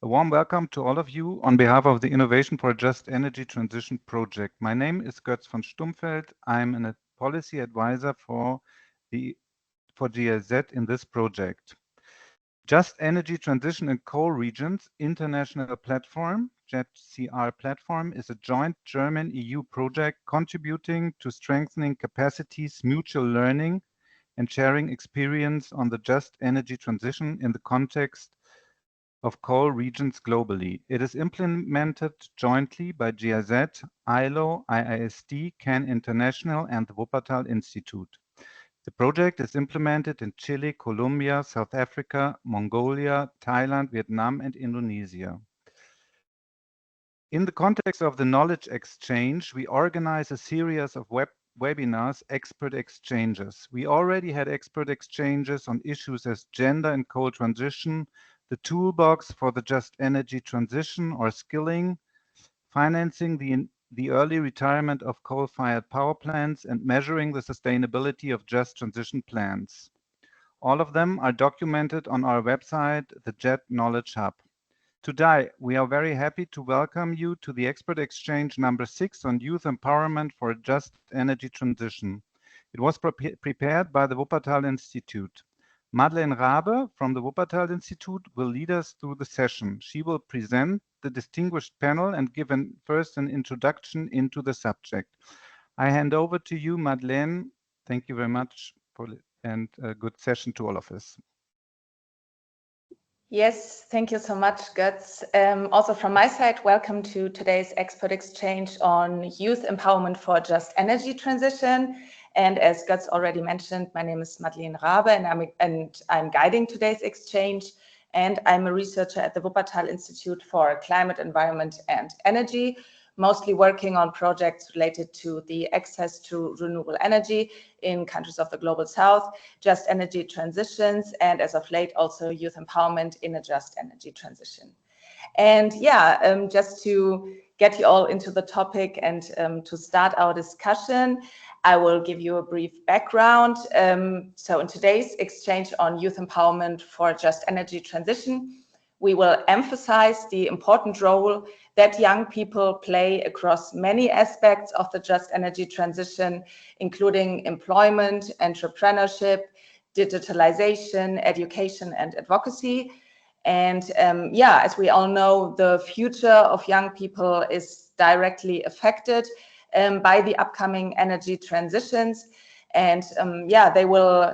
A warm welcome to all of you on behalf of the Innovation for a Just Energy Transition project. My name is Götz von Stummfeld. I'm a policy advisor for GIZ in this project. Just Energy Transition in Coal Regions International Platform, JETCR platform, is a joint German-EU project contributing to strengthening capacities, mutual learning, and sharing experience on the just energy transition in the context of coal regions globally. It is implemented jointly by GIZ, ILO, IISD, CAN International, and the Wuppertal Institute. The project is implemented in Chile, Colombia, South Africa, Mongolia, Thailand, Vietnam, and Indonesia. In the context of the knowledge exchange, we organize a series of webinars, expert exchanges. We already had expert exchanges on issues as gender and coal transition, the toolbox for the just energy transition or skilling, financing the early retirement of coal-fired power plants, and measuring the sustainability of just transition plans. All of them are documented on our website, the JET Knowledge Hub. Today, we are very happy to welcome you to the Expert Exchange number 6 on youth empowerment for a just energy transition. It was prepared by the Wuppertal Institute. Madeleine Rabe from the Wuppertal Institute will lead us through the session. She will present the distinguished panel and give first an introduction into the subject. I hand over to you, Madeleine. Thank you very much and a good session to all of us. Yes, thank you so much, Götz. Also from my side, welcome to today's expert exchange on youth empowerment for just energy transition. And as Götz already mentioned, my name is Madeleine Rabe, and I'm guiding today's exchange. And I'm a researcher at the Wuppertal Institute for Climate, Environment, and Energy, mostly working on projects related to the access to renewable energy in countries of the Global South, just energy transitions, and as of late, also youth empowerment in a just energy transition. And yeah, just to get you all into the topic and to start our discussion, I will give you a brief background. So in today's exchange on youth empowerment for just energy transition, we will emphasize the important role that young people play across many aspects of the just energy transition, including employment, entrepreneurship, digitalization, education, and advocacy. And yeah, as we all know, the future of young people is directly affected by the upcoming energy transitions. And yeah,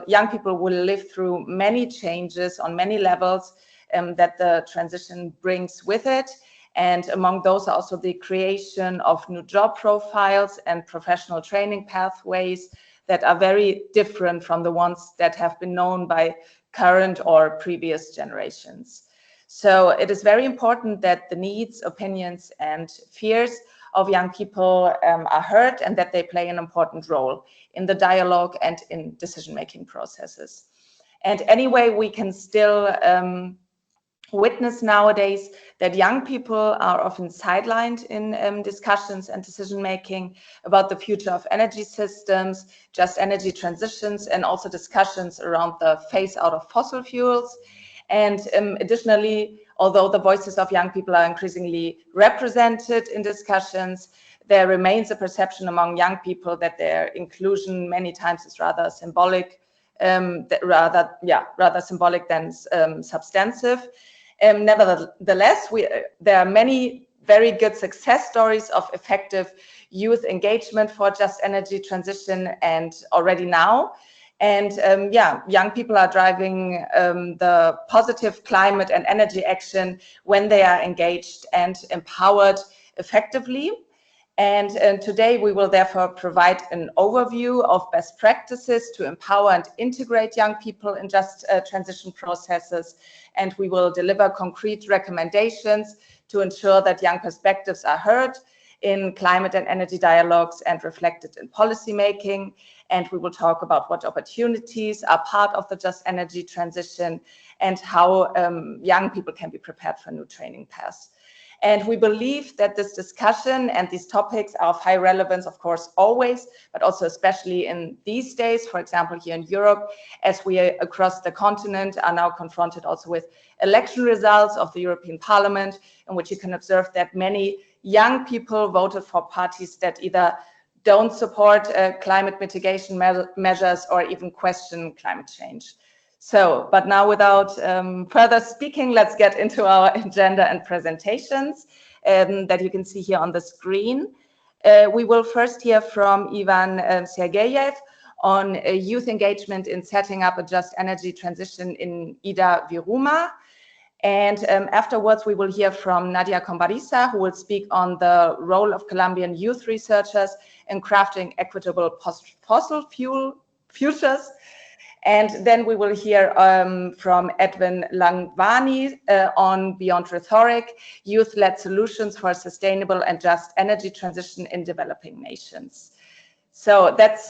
young people will live through many changes on many levels that the transition brings with it. And among those are also the creation of new job profiles and professional training pathways that are very different from the ones that have been known by current or previous generations. So it is very important that the needs, opinions, and fears of young people are heard, and that they play an important role in the dialogue and in decision-making processes. And anyway, we can still witness nowadays that young people are often sidelined in discussions and decision-making about the future of energy systems, just energy transitions, and also discussions around the phase out of fossil fuels. And additionally, although the voices of young people are increasingly represented in discussions, there remains a perception among young people that their inclusion many times is rather symbolic, rather symbolic than substantive. Nevertheless, there are many very good success stories of effective youth engagement for just energy transition, and already now. And yeah, young people are driving the positive climate and energy action when they are engaged and empowered effectively. And today we will therefore provide an overview of best practices to empower and integrate young people in just transition processes. And we will deliver concrete recommendations to ensure that young perspectives are heard in climate and energy dialogues and reflected in policy making. And we will talk about what opportunities are part of the just energy transition and how young people can be prepared for new training paths. And we believe that this discussion and these topics are of high relevance, of course, always, but also especially in these days, for example, here in Europe, as we across the continent are now confronted also with election results of the European Parliament, in which you can observe that many young people voted for parties that either don't support climate mitigation measures or even question climate change. So, but now without further speaking, let's get into our agenda and presentations that you can see here on the screen. We will first hear from Ivan Sergeyev on youth engagement in setting up a just energy transition in Ida Viruma. And afterwards, we will hear from Nadia Kombarisa, who will speak on the role of Colombian youth researchers in crafting equitable fossil fuel futures. And then we will hear from Edwin Langvani on Beyond Rhetoric, youth-led solutions for a sustainable and just energy transition in developing nations. So that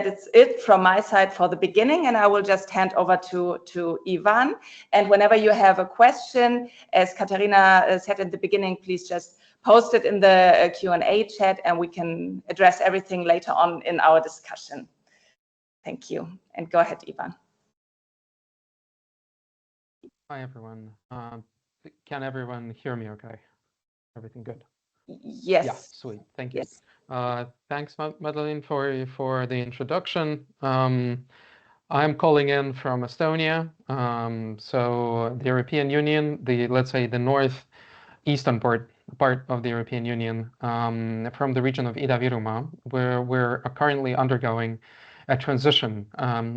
is it from my side for the beginning, and I will just hand over to Ivan. And whenever you have a question, as Katarina said in the beginning, please just post it in the Q&A chat, and we can address everything later on in our discussion. Thank you. And go ahead, Ivan. Hi, everyone. Can everyone hear me okay? Everything good? Yes. Yeah, sweet. Thank you. Yes. Thanks, Madeleine, for the introduction. I'm calling in from Estonia. So the European Union, let's say the northeastern part of the European Union, from the region of Ida Viruma, where we're currently undergoing a transition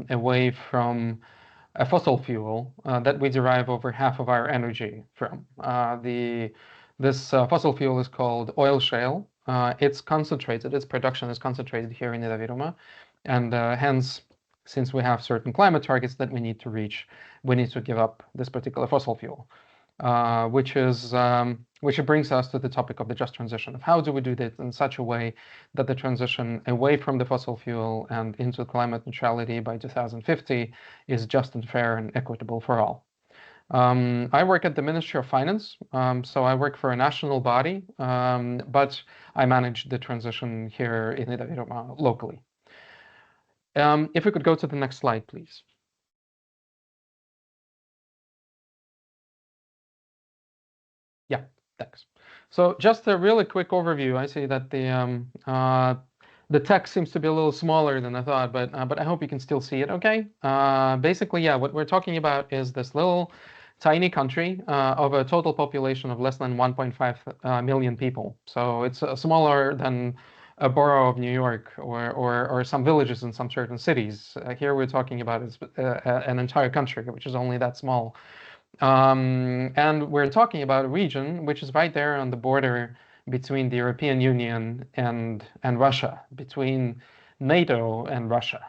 away from a fossil fuel that we derive over half of our energy from. This fossil fuel is called oil shale. It's concentrated, its production is concentrated here in Ida Viruma, and hence, since we have certain climate targets that we need to reach, we need to give up this particular fossil fuel. Which brings us to the topic of the just transition, of how do we do this in such a way that the transition away from the fossil fuel and into climate neutrality by 2050 is just and fair and equitable for all. I work at the Ministry of Finance, so I work for a national body, but I manage the transition here in Ida Viruma locally. If we could go to the next slide, please. Yeah, thanks. So just a really quick overview. I see that the text seems to be a little smaller than I thought, but I hope you can still see it okay. Basically, yeah, what we're talking about is this little tiny country of a total population of less than 1.5 million people. So it's smaller than a borough of New York or some villages in some certain cities. Here we're talking about an entire country, which is only that small. And we're talking about a region which is right there on the border between the European Union and Russia, between NATO and Russia.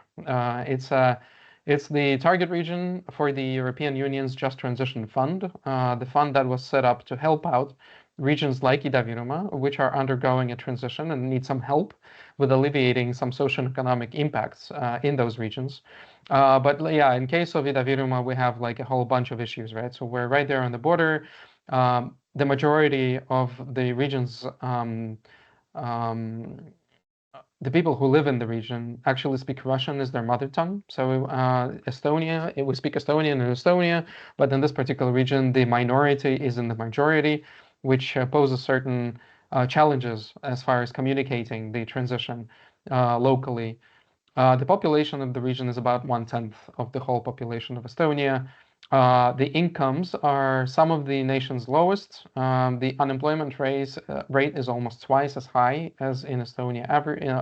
It's the target region for the European Union's Just Transition Fund, the fund that was set up to help out regions like Ida Viruma, which are undergoing a transition and need some help with alleviating some socio-economic impacts in those regions. But yeah, in case of Ida Viruma, we have like a whole bunch of issues, right? So we're right there on the border. The majority of the regions, the people who live in the region actually speak Russian as their mother tongue. So Estonia, we speak Estonian in Estonia, but in this particular region, the minority is in the majority, which poses certain challenges as far as communicating the transition locally. The population of the region is about 1/10 of the whole population of Estonia. The incomes are some of the nation's lowest. The unemployment rate is almost twice as high as in Estonia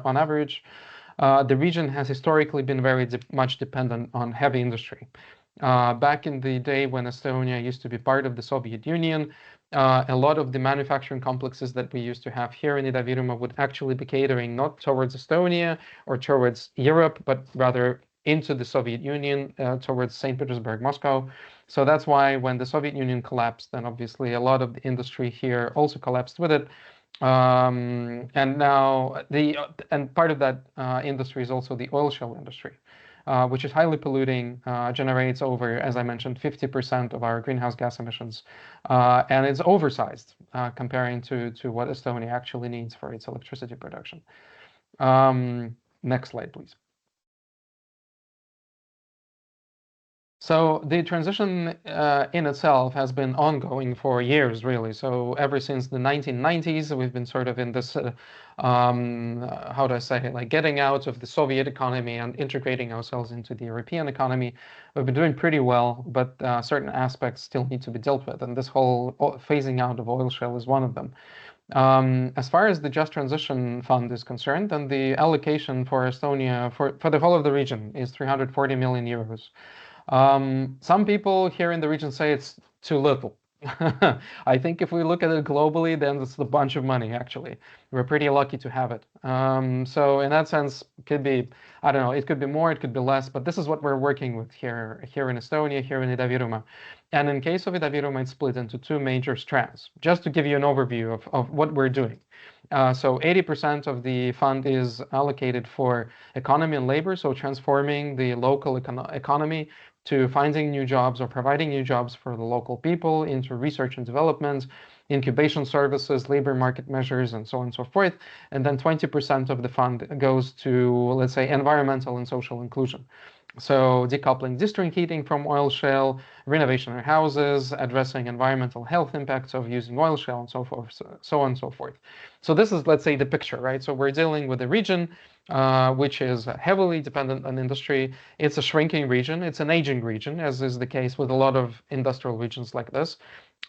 on average. The region has historically been very much dependent on heavy industry. Back in the day when Estonia used to be part of the Soviet Union, a lot of the manufacturing complexes that we used to have here in Ida Viruma would actually be catering not towards Estonia or towards Europe, but rather into the Soviet Union, towards St. Petersburg, Moscow. So that's why when the Soviet Union collapsed, then obviously a lot of the industry here also collapsed with it. And now and part of that industry is also the oil shale industry. which is highly polluting, generates over, as I mentioned, 50% of our greenhouse gas emissions, and it's oversized comparing to what Estonia actually needs for its electricity production. Next slide, please. So the transition in itself has been ongoing for years, really. So ever since the 1990s, we've been sort of in this, how do I say it, like getting out of the Soviet economy and integrating ourselves into the European economy. We've been doing pretty well, but certain aspects still need to be dealt with. And this whole phasing out of oil shale is one of them. As far as the Just Transition Fund is concerned, then the allocation for Estonia for the whole of the region is 340 million euros. Some people here in the region say it's too little. I think if we look at it globally, then it's a bunch of money, actually. We're pretty lucky to have it. So in that sense, it could be, I don't know, it could be more, it could be less, but this is what we're working with here in Estonia, here in Ida-Virumaa. And in case of Ida-Virumaa, it's split into two major strands, just to give you an overview of what we're doing. So 80% of the fund is allocated for economy and labor, so transforming the local economy to finding new jobs or providing new jobs for the local people, into research and development, incubation services, labor market measures, and so on and so forth. And then 20% of the fund goes to, let's say, environmental and social inclusion. So decoupling district heating from oil shale, renovation of houses, addressing environmental health impacts of using oil shale, and so forth, so on and so forth. So this is, let's say, the picture, right? So we're dealing with a region which is heavily dependent on industry. It's a shrinking region. It's an aging region, as is the case with a lot of industrial regions like this.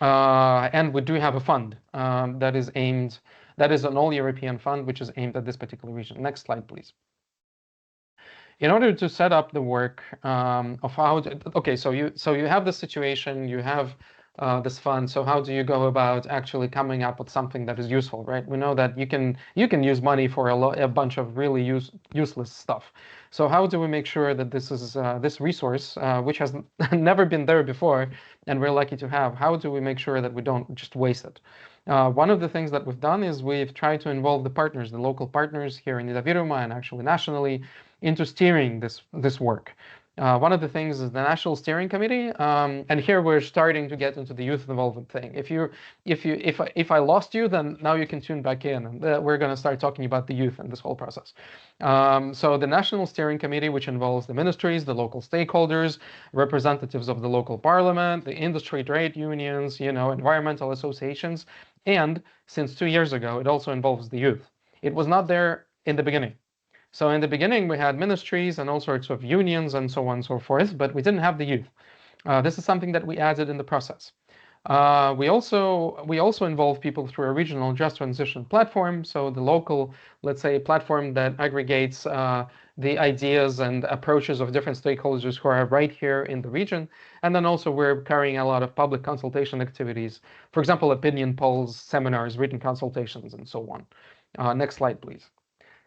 And we do have a fund that is an all-European fund, which is aimed at this particular region. Next slide, please. In order to set up the work of how to, okay, so you have the situation, you have this fund. So how do you go about actually coming up with something that is useful, right? We know that you can use money for a bunch of really useless stuff. So how do we make sure that this is this resource, which has never been there before, and we're lucky to have, how do we make sure that we don't just waste it? One of the things that we've done is we've tried to involve the partners, the local partners here in Ida-Virumaa and actually nationally, into steering this work. One of the things is the National Steering Committee, and here we're starting to get into the youth involvement thing. If I lost you, then now you can tune back in, and we're going to start talking about the youth and this whole process. So the National Steering Committee, which involves the ministries, the local stakeholders, representatives of the local parliament, the industry, trade unions, environmental associations, and since 2 years ago, it also involves the youth. It was not there in the beginning. So in the beginning, we had ministries and all sorts of unions and so on and so forth, but we didn't have the youth. This is something that we added in the process. We also involve people through a regional Just Transition platform, so the local, let's say, platform that aggregates the ideas and approaches of different stakeholders who are right here in the region. And then also we're carrying a lot of public consultation activities, for example, opinion polls, seminars, written consultations, and so on. Next slide, please.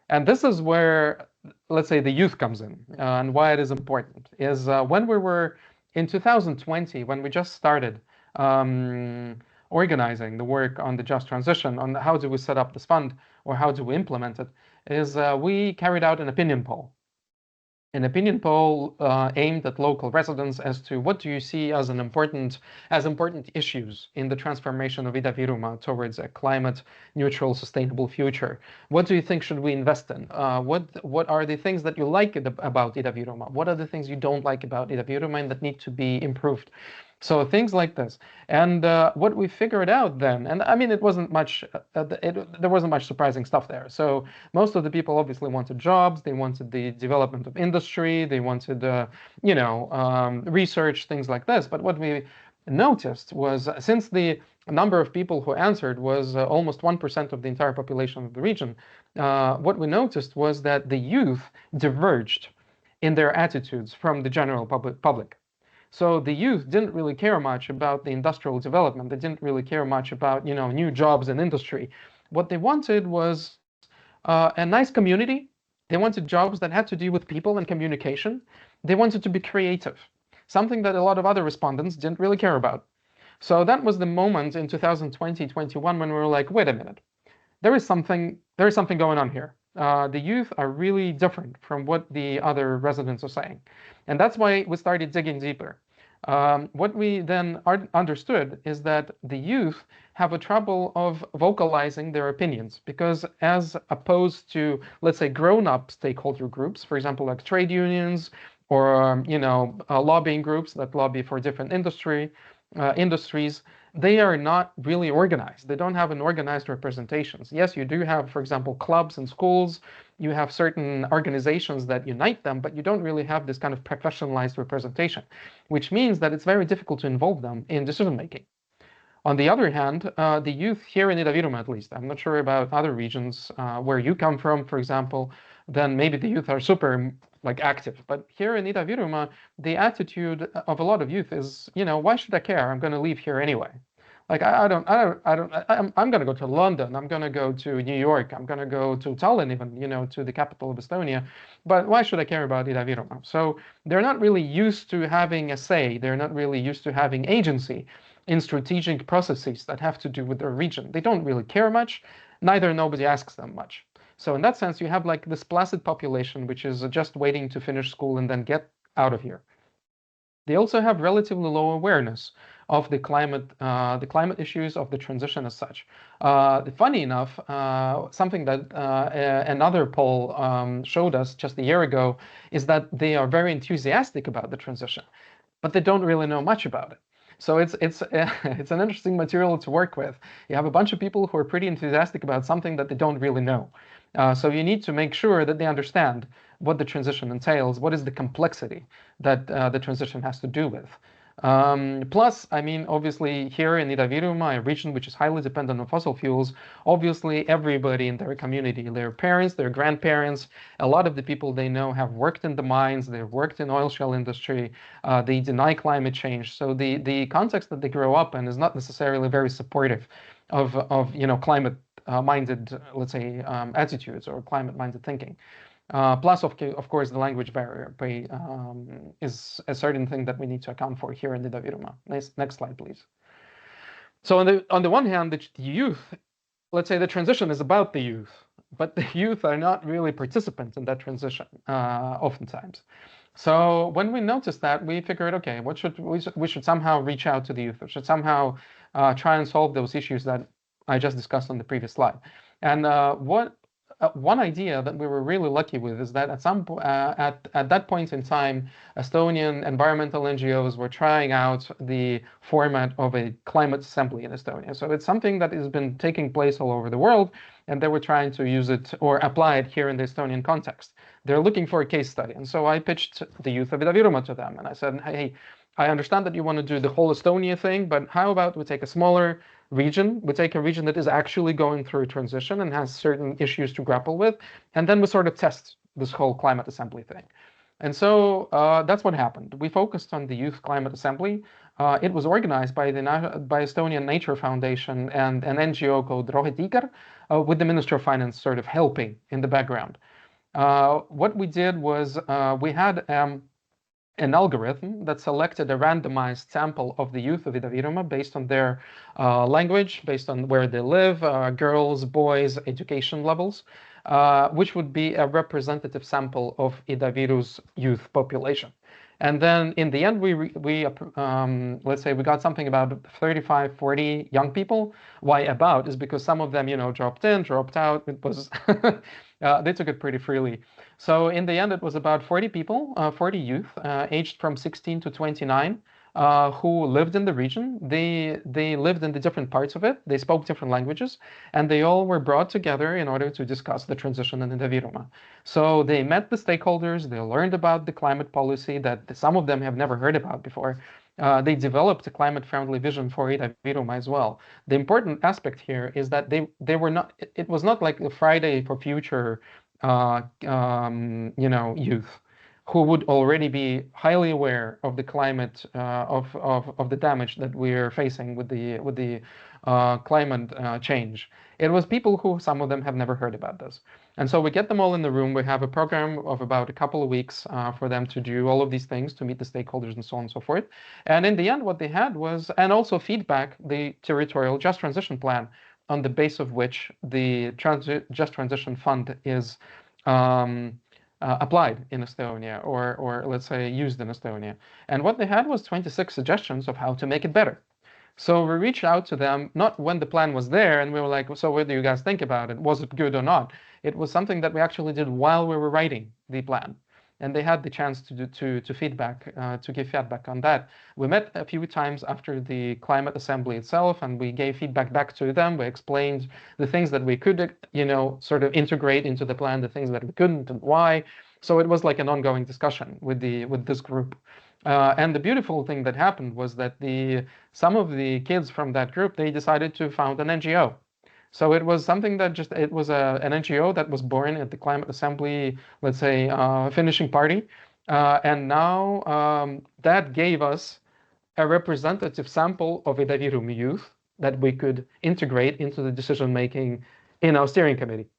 And this is where, let's say, the youth comes in, and why it is important is when we were in 2020, when we just started organizing the work on the Just Transition, on how do we set up this fund or how do we implement it, is we carried out an opinion poll. An opinion poll aimed at local residents as to what do you see as important issues in the transformation of Ida-Virumaa towards a climate-neutral, sustainable future. What do you think should we invest in? What are the things that you like about Ida-Virumaa? What are the things you don't like about Ida-Virumaa and that need to be improved? So things like this. And what we figured out then, and I mean, it wasn't much, there wasn't much surprising stuff there. So most of the people obviously wanted jobs, they wanted the development of industry, they wanted, research, things like this. But what we noticed was, since the number of people who answered was almost 1% of the entire population of the region, what we noticed was that the youth diverged in their attitudes from the general public. So the youth didn't really care much about the industrial development. They didn't really care much about, new jobs in industry. What they wanted was a nice community. They wanted jobs that had to do with people and communication. They wanted to be creative, something that a lot of other respondents didn't really care about. So that was the moment in 2020, 21 when we were like, wait a minute, there is something going on here. the youth are really different from what the other residents are saying. And that's why we started digging deeper. What we then understood is that the youth have a trouble of vocalizing their opinions, because as opposed to, let's say, grown-up stakeholder groups, for example, like trade unions or lobbying groups that lobby for different industries, they are not really organized. They don't have an organized representations. Yes, you do have, for example, clubs and schools. You have certain organizations that unite them, but you don't really have this kind of professionalized representation, which means that it's very difficult to involve them in decision making. On the other hand, the youth here in Idaviruma, at least, I'm not sure about other regions where you come from, for example, then maybe the youth are super active. But here in Idaviruma, the attitude of a lot of youth is, why should I care? I'm going to leave here anyway. Like I'm going to go to London. I'm going to go to New York. I'm going to go to Tallinn, even, to the capital of Estonia. But why should I care about Idaviruma? So they're not really used to having a say. They're not really used to having agency in strategic processes that have to do with their region. They don't really care much, neither nobody asks them much. So in that sense, you have this placid population, which is just waiting to finish school and then get out of here. They also have relatively low awareness of the climate issues, of the transition as such. Funny enough, something that another poll showed us just a year ago is that they are very enthusiastic about the transition, but they don't really know much about it. So it's an interesting material to work with. You have a bunch of people who are pretty enthusiastic about something that they don't really know. So you need to make sure that they understand what the transition entails, what is the complexity that the transition has to do with. Plus, obviously here in Idaviruma, a region which is highly dependent on fossil fuels, obviously everybody in their community, their parents, their grandparents, a lot of the people they know have worked in the mines, they've worked in oil shale industry, they deny climate change. So the context that they grow up in is not necessarily very supportive of climate minded, let's say, attitudes or climate minded thinking. Plus, of course, the language barrier is a certain thing that we need to account for here in Idaviruma. Next slide, please. So on the one hand, the youth, let's say the transition is about the youth, but the youth are not really participants in that transition oftentimes. So when we noticed that, we figured, okay, we should somehow reach out to the youth. We should somehow try and solve those issues that I just discussed on the previous slide. And one idea that we were really lucky with is that at that point in time, Estonian environmental NGOs were trying out the format of a climate assembly in Estonia. So it's something that has been taking place all over the world, and they were trying to use it or apply it here in the Estonian context. They're looking for a case study. And so I pitched the youth of Idaviruma to them, and I said, hey, I understand that you want to do the whole Estonia thing, but how about we take a smaller region, we take a region that is actually going through a transition and has certain issues to grapple with, and then we sort of test this whole climate assembly thing. And so that's what happened. We focused on the Youth Climate Assembly. It was organized by Estonian Nature Foundation and an NGO called Rohetiger, with the Ministry of Finance sort of helping in the background. What we did was we had an algorithm that selected a randomized sample of the youth of Idaviruma based on their language, based on where they live, girls, boys, education levels, which would be a representative sample of Idaviru's youth population. And then in the end, let's say we got something about 35, 40 young people. Why about is because some of them, dropped in, dropped out. It was, they took it pretty freely. So in the end, it was about 40 people, 40 youth, aged from 16 to 29, who lived in the region. They lived in the different parts of it. They spoke different languages, and they all were brought together in order to discuss the transition in Idaviruma. So they met the stakeholders. They learned about the climate policy that some of them have never heard about before. They developed a climate-friendly vision for Idaviruma as well. The important aspect here is that they were not. It was not like a Friday for Future, youth, who would already be highly aware of the climate, of the damage that we're facing with the climate change. It was people who, some of them have never heard about this. And so we get them all in the room. We have a program of about a couple of weeks for them to do all of these things, to meet the stakeholders and so on and so forth. And in the end, what they had was, and also feedback, the territorial just transition plan on the base of which the Just Transition Fund is applied in Estonia, or let's say used in Estonia. And what they had was 26 suggestions of how to make it better. So we reached out to them, not when the plan was there, and we were like, so what do you guys think about it? Was it good or not? It was something that we actually did while we were writing the plan. And they had the chance to give feedback on that. We met a few times after the climate assembly itself, and we gave feedback back to them. We explained the things that we could, sort of integrate into the plan, the things that we couldn't, and why. So it was like an ongoing discussion with this group. And the beautiful thing that happened was that some of the kids from that group, they decided to found an NGO. So it was something that it was an NGO that was born at the Climate Assembly, let's say, finishing party. And now that gave us a representative sample of Idavirum youth that we could integrate into the decision-making in our steering committee.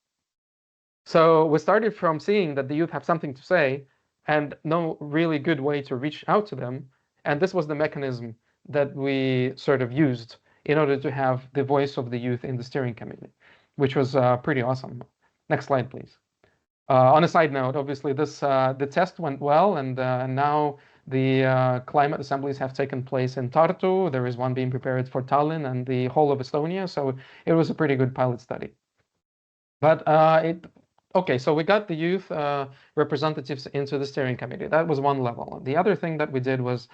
So we started from seeing that the youth have something to say and no really good way to reach out to them. And this was the mechanism that we sort of used in order to have the voice of the youth in the steering committee, which was pretty awesome. Next slide, please. On a side note, obviously, the test went well, and now the climate assemblies have taken place in Tartu. There is one being prepared for Tallinn and the whole of Estonia. So it was a pretty good pilot study. But okay, so we got the youth representatives into the steering committee. That was one level. The other thing that we did was,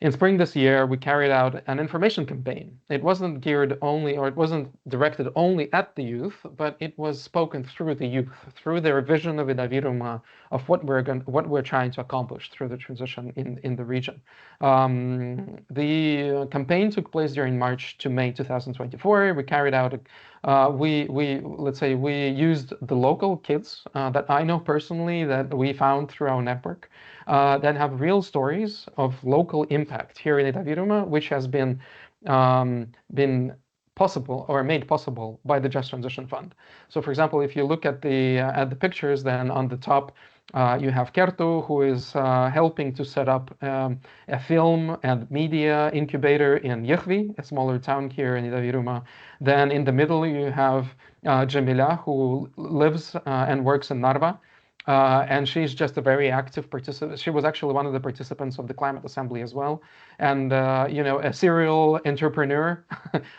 in spring this year, we carried out an information campaign. It wasn't geared only, or it wasn't directed only at the youth, but it was spoken through the youth, through their vision of Idavirum, of what we're trying to accomplish through the transition in the region. The campaign took place during March to May 2024. We carried out let's say we used the local kids that I know personally, that we found through our network, that have real stories of local impact here in Idavirum, which has been possible or made possible by the Just Transition Fund. So, for example, if you look at the pictures, then on the top you have Kertu, who is helping to set up a film and media incubator in Jõhvi, a smaller town here in Idavirum. Then in the middle you have Jamila, who lives and works in Narva. And she's just a very active participant. She was actually one of the participants of the Climate Assembly as well. And, a serial entrepreneur,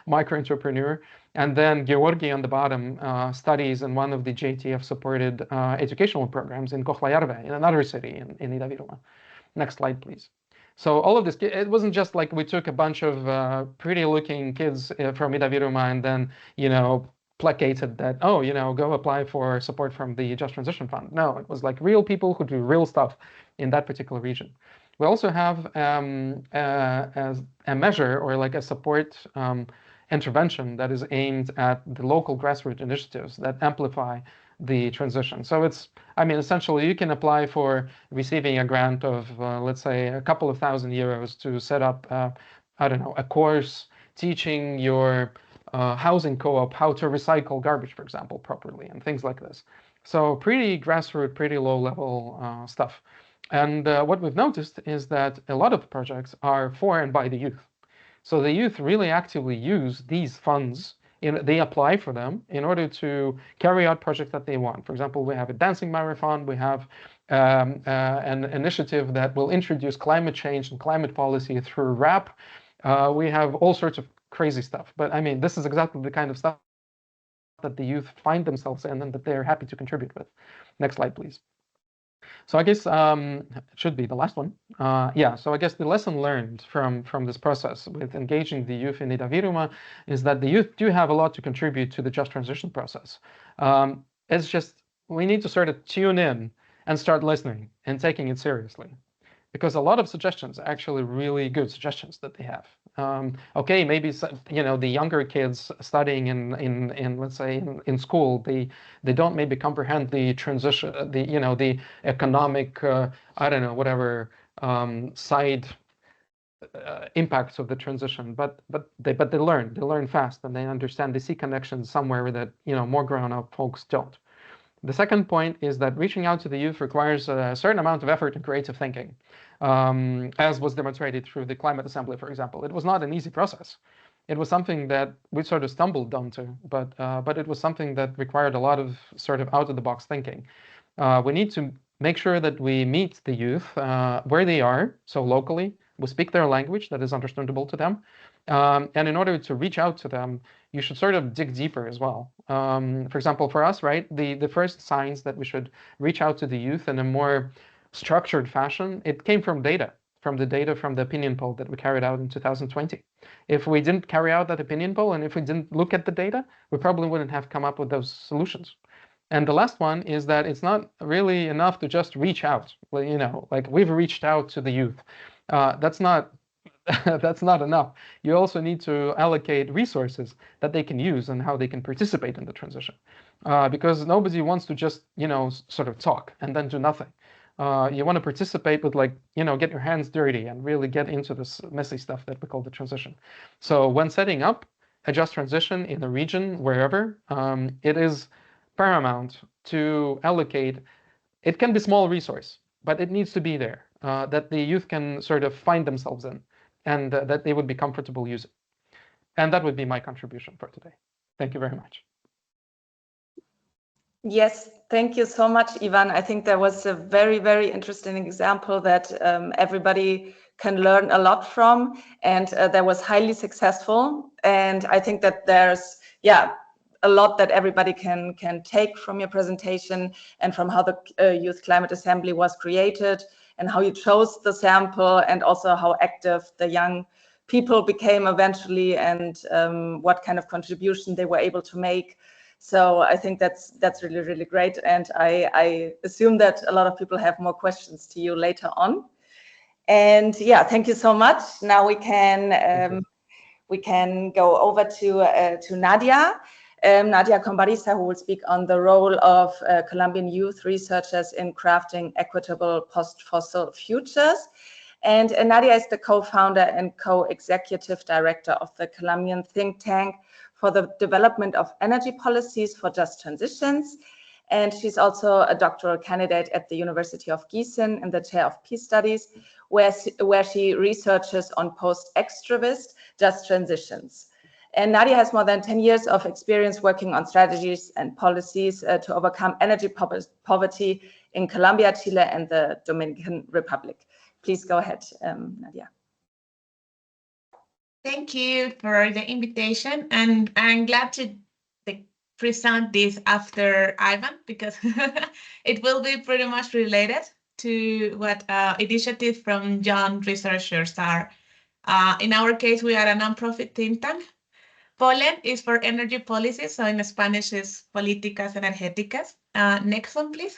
micro-entrepreneur. And then Georgi on the bottom studies in one of the JTF-supported educational programs in Kohtla-Järve, in another city in Idavirumaa. Next slide, please. So all of this, it wasn't just like we took a bunch of pretty-looking kids from Idavirumaa and then, placated that, go apply for support from the Just Transition Fund. No, it was like real people who do real stuff in that particular region. We also have a measure, or like a support intervention that is aimed at the local grassroots initiatives that amplify the transition. So essentially you can apply for receiving a grant of, let's say, a couple of €1,000 to set up, a course teaching your housing co-op how to recycle garbage, for example, properly, and things like this. So pretty grassroots, pretty low-level stuff. And what we've noticed is that a lot of projects are for and by the youth. So the youth really actively use these funds. They apply for them in order to carry out projects that they want. For example, we have a dancing marathon. We have an initiative that will introduce climate change and climate policy through rap. We have all sorts of crazy stuff. But this is exactly the kind of stuff that the youth find themselves in and that they're happy to contribute with. Next slide, please. So I guess it should be the last one. So I guess the lesson learned from this process with engaging the youth in Idavirumaa is that the youth do have a lot to contribute to the Just Transition process. It's just, we need to sort of tune in and start listening and taking it seriously. Because a lot of suggestions are actually really good suggestions that they have. Okay, maybe the younger kids studying in let's say in school, they don't maybe comprehend the transition, the economic side impacts of the transition, but they learn fast, and they understand, they see connections somewhere that more grown-up folks don't. The second point is that reaching out to the youth requires a certain amount of effort and creative thinking, as was demonstrated through the Climate Assembly, for example. It was not an easy process. it was something that we sort of stumbled onto, but it was something that required a lot of sort of out-of-the-box thinking. We need to make sure that we meet the youth where they are, so locally, we speak their language that is understandable to them. And in order to reach out to them, you should sort of dig deeper as well. For example, for us, right, the first signs that we should reach out to the youth in a more structured fashion, it came from data, from the opinion poll that we carried out in 2020. If we didn't carry out that opinion poll, and if we didn't look at the data, we probably wouldn't have come up with those solutions. And the last one is that it's not really enough to just reach out. Well, you know, like we've reached out to the youth. That's not that's not enough. You also need to allocate resources that they can use and how they can participate in the transition. Because nobody wants to just, you know, sort of talk and then do nothing. You want to participate with, like, you know, get your hands dirty and really get into this messy stuff that we call the transition. So when setting up a just transition in a region, wherever, it is paramount to allocate. It can be small resource, but it needs to be there, that the youth can sort of find themselves in, and that they would be comfortable using. And that would be my contribution for today. Thank you very much. Yes, thank you so much, Ivan. I think that was a very, very interesting example that everybody can learn a lot from, and that was highly successful. And I think that there's, yeah, a lot that everybody can take from your presentation and from how the Youth Climate Assembly was created and how you chose the sample, and also how active the young people became eventually, and what kind of contribution they were able to make. So I think that's really, really great. And I assume that a lot of people have more questions to you later on. And yeah, thank you so much. Now we can go over to Nadia. Nadia Combarisa, who will speak on the role of Colombian youth researchers in crafting equitable post-fossil futures. And Nadia is the co-founder and co-executive director of the Colombian think tank for the development of energy policies for just transitions. And she's also a doctoral candidate at the University of Gießen in the chair of peace studies, where she researches on post-extravist just transitions. And Nadia has more than 10 years of experience working on strategies and policies to overcome energy poverty in Colombia, Chile, and the Dominican Republic. Please go ahead, Nadia. Thank you for the invitation, and I'm glad to present this after Ivan, because it will be pretty much related to what initiatives from young researchers are. In our case, we are a nonprofit think tank. Polen is for energy policy, so in Spanish is políticas energéticas. Next one, please.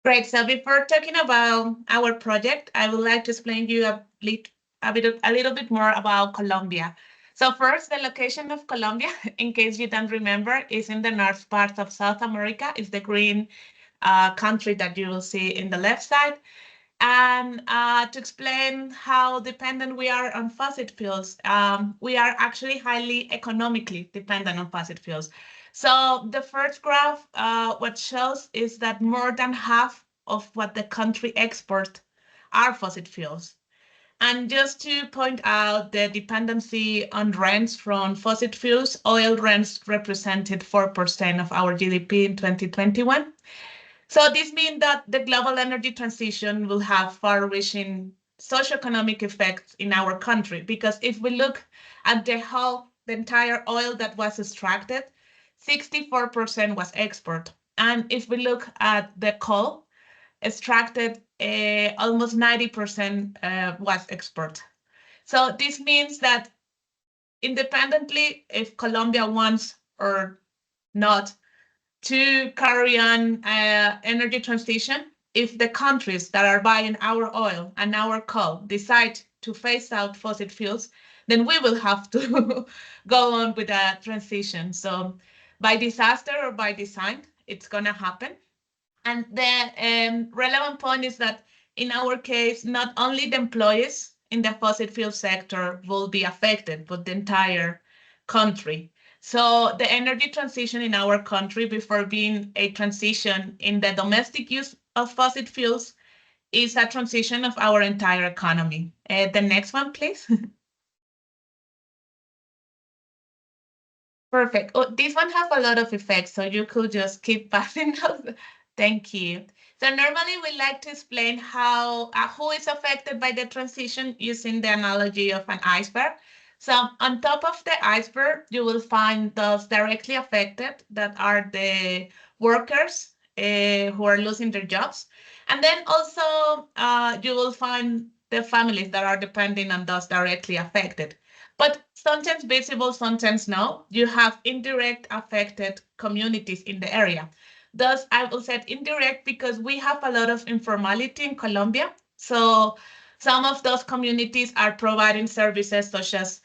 Great. So before talking about our project, I would like to explain you a little bit more about Colombia. So first, the location of Colombia, in case you don't remember, is in the north part of South America. It's the green country that you will see in the left side. And to explain how dependent we are on fossil fuels, we are actually highly economically dependent on fossil fuels. So the first graph, what shows is that more than half of what the country exports are fossil fuels. And just to point out the dependency on rents from fossil fuels, oil rents represented 4% of our GDP in 2021. So this means that the global energy transition will have far-reaching socioeconomic effects in our country, because if we look at the entire oil that was extracted, 64% was export. And if we look at the coal extracted, almost 90% was export. So this means that independently, if Colombia wants or not to carry on energy transition, if the countries that are buying our oil and our coal decide to phase out fossil fuels, then we will have to go on with a transition. So by disaster or by design, it's going to happen. And the relevant point is that in our case, not only the employees in the fossil fuel sector will be affected, but the entire country. So the energy transition in our country, before being a transition in the domestic use of fossil fuels, is a transition of our entire economy. The next one, please. Perfect. Oh, this one has a lot of effects, so you could just keep passing those. Thank you. So normally we like to explain how who is affected by the transition using the analogy of an iceberg. So on top of the iceberg, you will find those directly affected that are the workers who are losing their jobs. And then also you will find the families that are depending on those directly affected. But sometimes visible, sometimes no. You have indirect affected communities in the area. Thus, I will say indirect because we have a lot of informality in Colombia. So some of those communities are providing services such as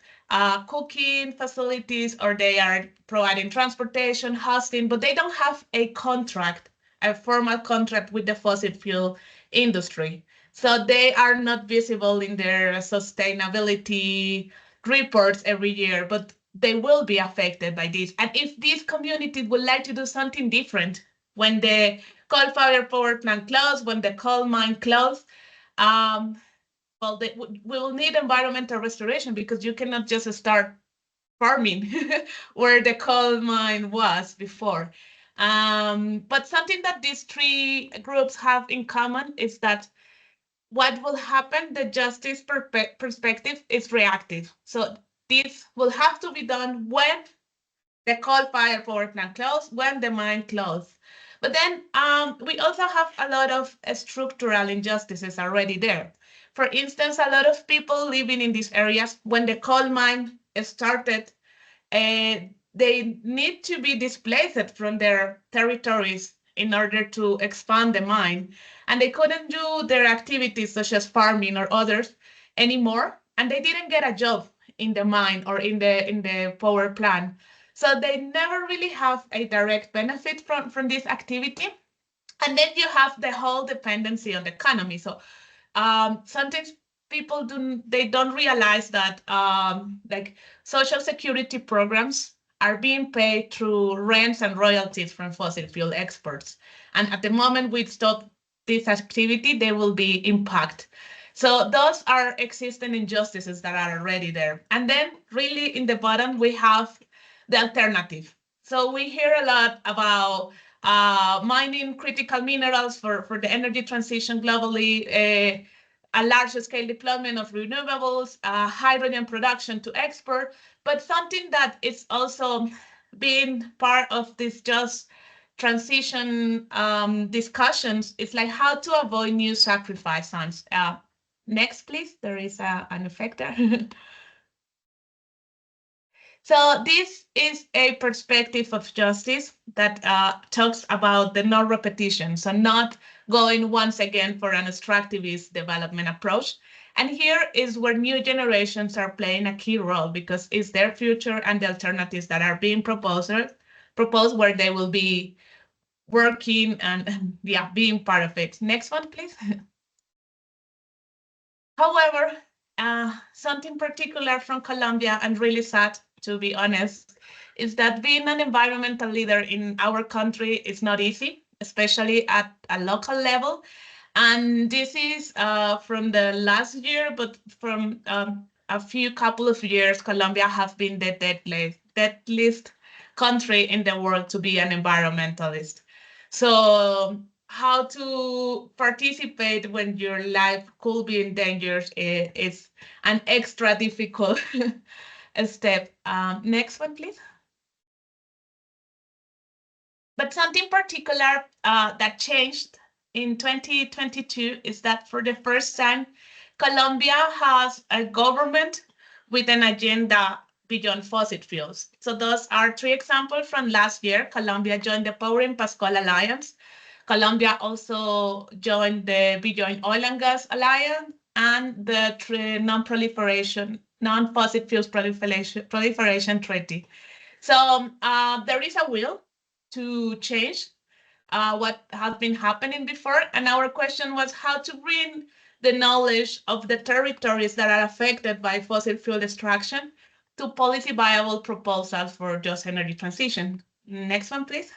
cooking facilities, or they are providing transportation, housing, but they don't have a contract, a formal contract with the fossil fuel industry. So they are not visible in their sustainability reports every year, but they will be affected by this. And if these communities would like to do something different, when the coal-fired power plant close, when the coal mine close, well, we will need environmental restoration, because you cannot just start farming where the coal mine was before. But something that these three groups have in common is that what will happen, the justice perspective is reactive. So this will have to be done when the coal-fired power plant close, when the mine close. But then we also have a lot of structural injustices already there. For instance, a lot of people living in these areas, when the coal mine started, they need to be displaced from their territories in order to expand the mine. And they couldn't do their activities such as farming or others anymore. And they didn't get a job in the mine or in the power plant. So they never really have a direct benefit from this activity. And then you have the whole dependency on the economy. So sometimes people don't realize that like social security programs are being paid through rents and royalties from fossil fuel exports. And at the moment we stop this activity, there will be impact. So those are existing injustices that are already there. And then really in the bottom, we have the alternative. So we hear a lot about mining critical minerals for the energy transition globally, a large-scale deployment of renewables, hydrogen production to export, but something that is also being part of this just transition discussions is like how to avoid new sacrifice zones. Next, please. There is an effect there. So this is a perspective of justice that talks about the non-repetition, so not going once again for an extractivist development approach. And here is where new generations are playing a key role, because it's their future and the alternatives that are being proposed where they will be working and yeah, being part of it. Next one, please. However, something particular from Colombia, and really sad, to be honest, is that being an environmental leader in our country is not easy, especially at a local level. And this is from the last year, but from a couple of years, Colombia has been the deadliest country in the world to be an environmentalist. So how to participate when your life could be in danger is an extra difficult step. Next one, please. But something particular that changed in 2022 is that for the first time, Colombia has a government with an agenda beyond fossil fuels. So those are three examples from last year. Colombia joined the Powering Pascual Alliance. Colombia also joined the Beyond Oil and Gas Alliance and the Non-Fossil Fuels Proliferation Treaty. So there is a will to change what has been happening before. And our question was how to bring the knowledge of the territories that are affected by fossil fuel extraction to policy viable proposals for just energy transition. Next one, please.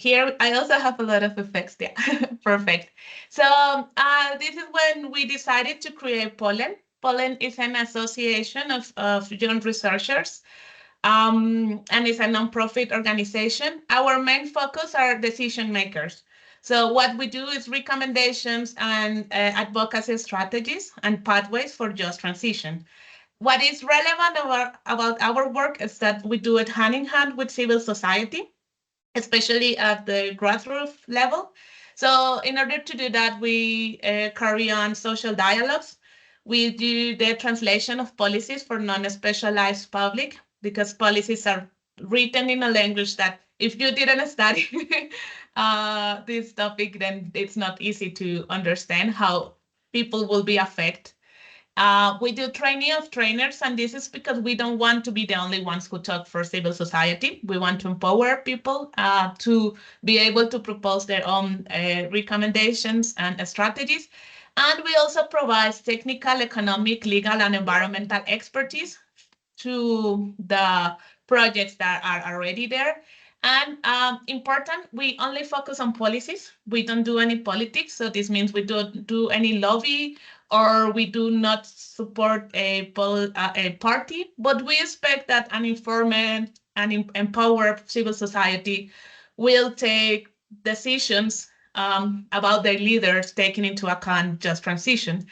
Here, I also have a lot of effects. Yeah, perfect. So this is when we decided to create Pollen. Pollen is an association of young researchers, and it's a nonprofit organization. Our main focus are decision makers. So what we do is recommendations and advocacy strategies and pathways for just transition. What is relevant about our work is that we do it hand in hand with civil society, especially at the grassroots level. So in order to do that, we carry on social dialogues. We do the translation of policies for non-specialized public, because policies are written in a language that if you didn't study this topic, then it's not easy to understand how people will be affected. We do training of trainers, and this is because we don't want to be the only ones who talk for civil society. We want to empower people to be able to propose their own recommendations and strategies. And we also provide technical, economic, legal, and environmental expertise to the projects that are already there. And important, we only focus on policies. We don't do any politics. So this means we don't do any lobby, or we do not support a party, but we expect that an informed and empowered civil society will take decisions about their leaders, taking into account just transition.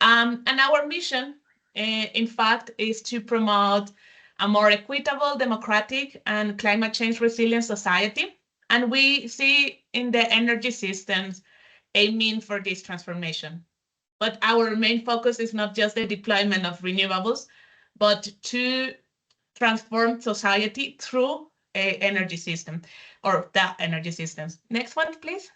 And our mission, in fact, is to promote a more equitable, democratic, and climate change resilient society. And we see in the energy systems a mean for this transformation. But our main focus is not just the deployment of renewables, but to transform society through an energy system, or the energy systems. Next one, please.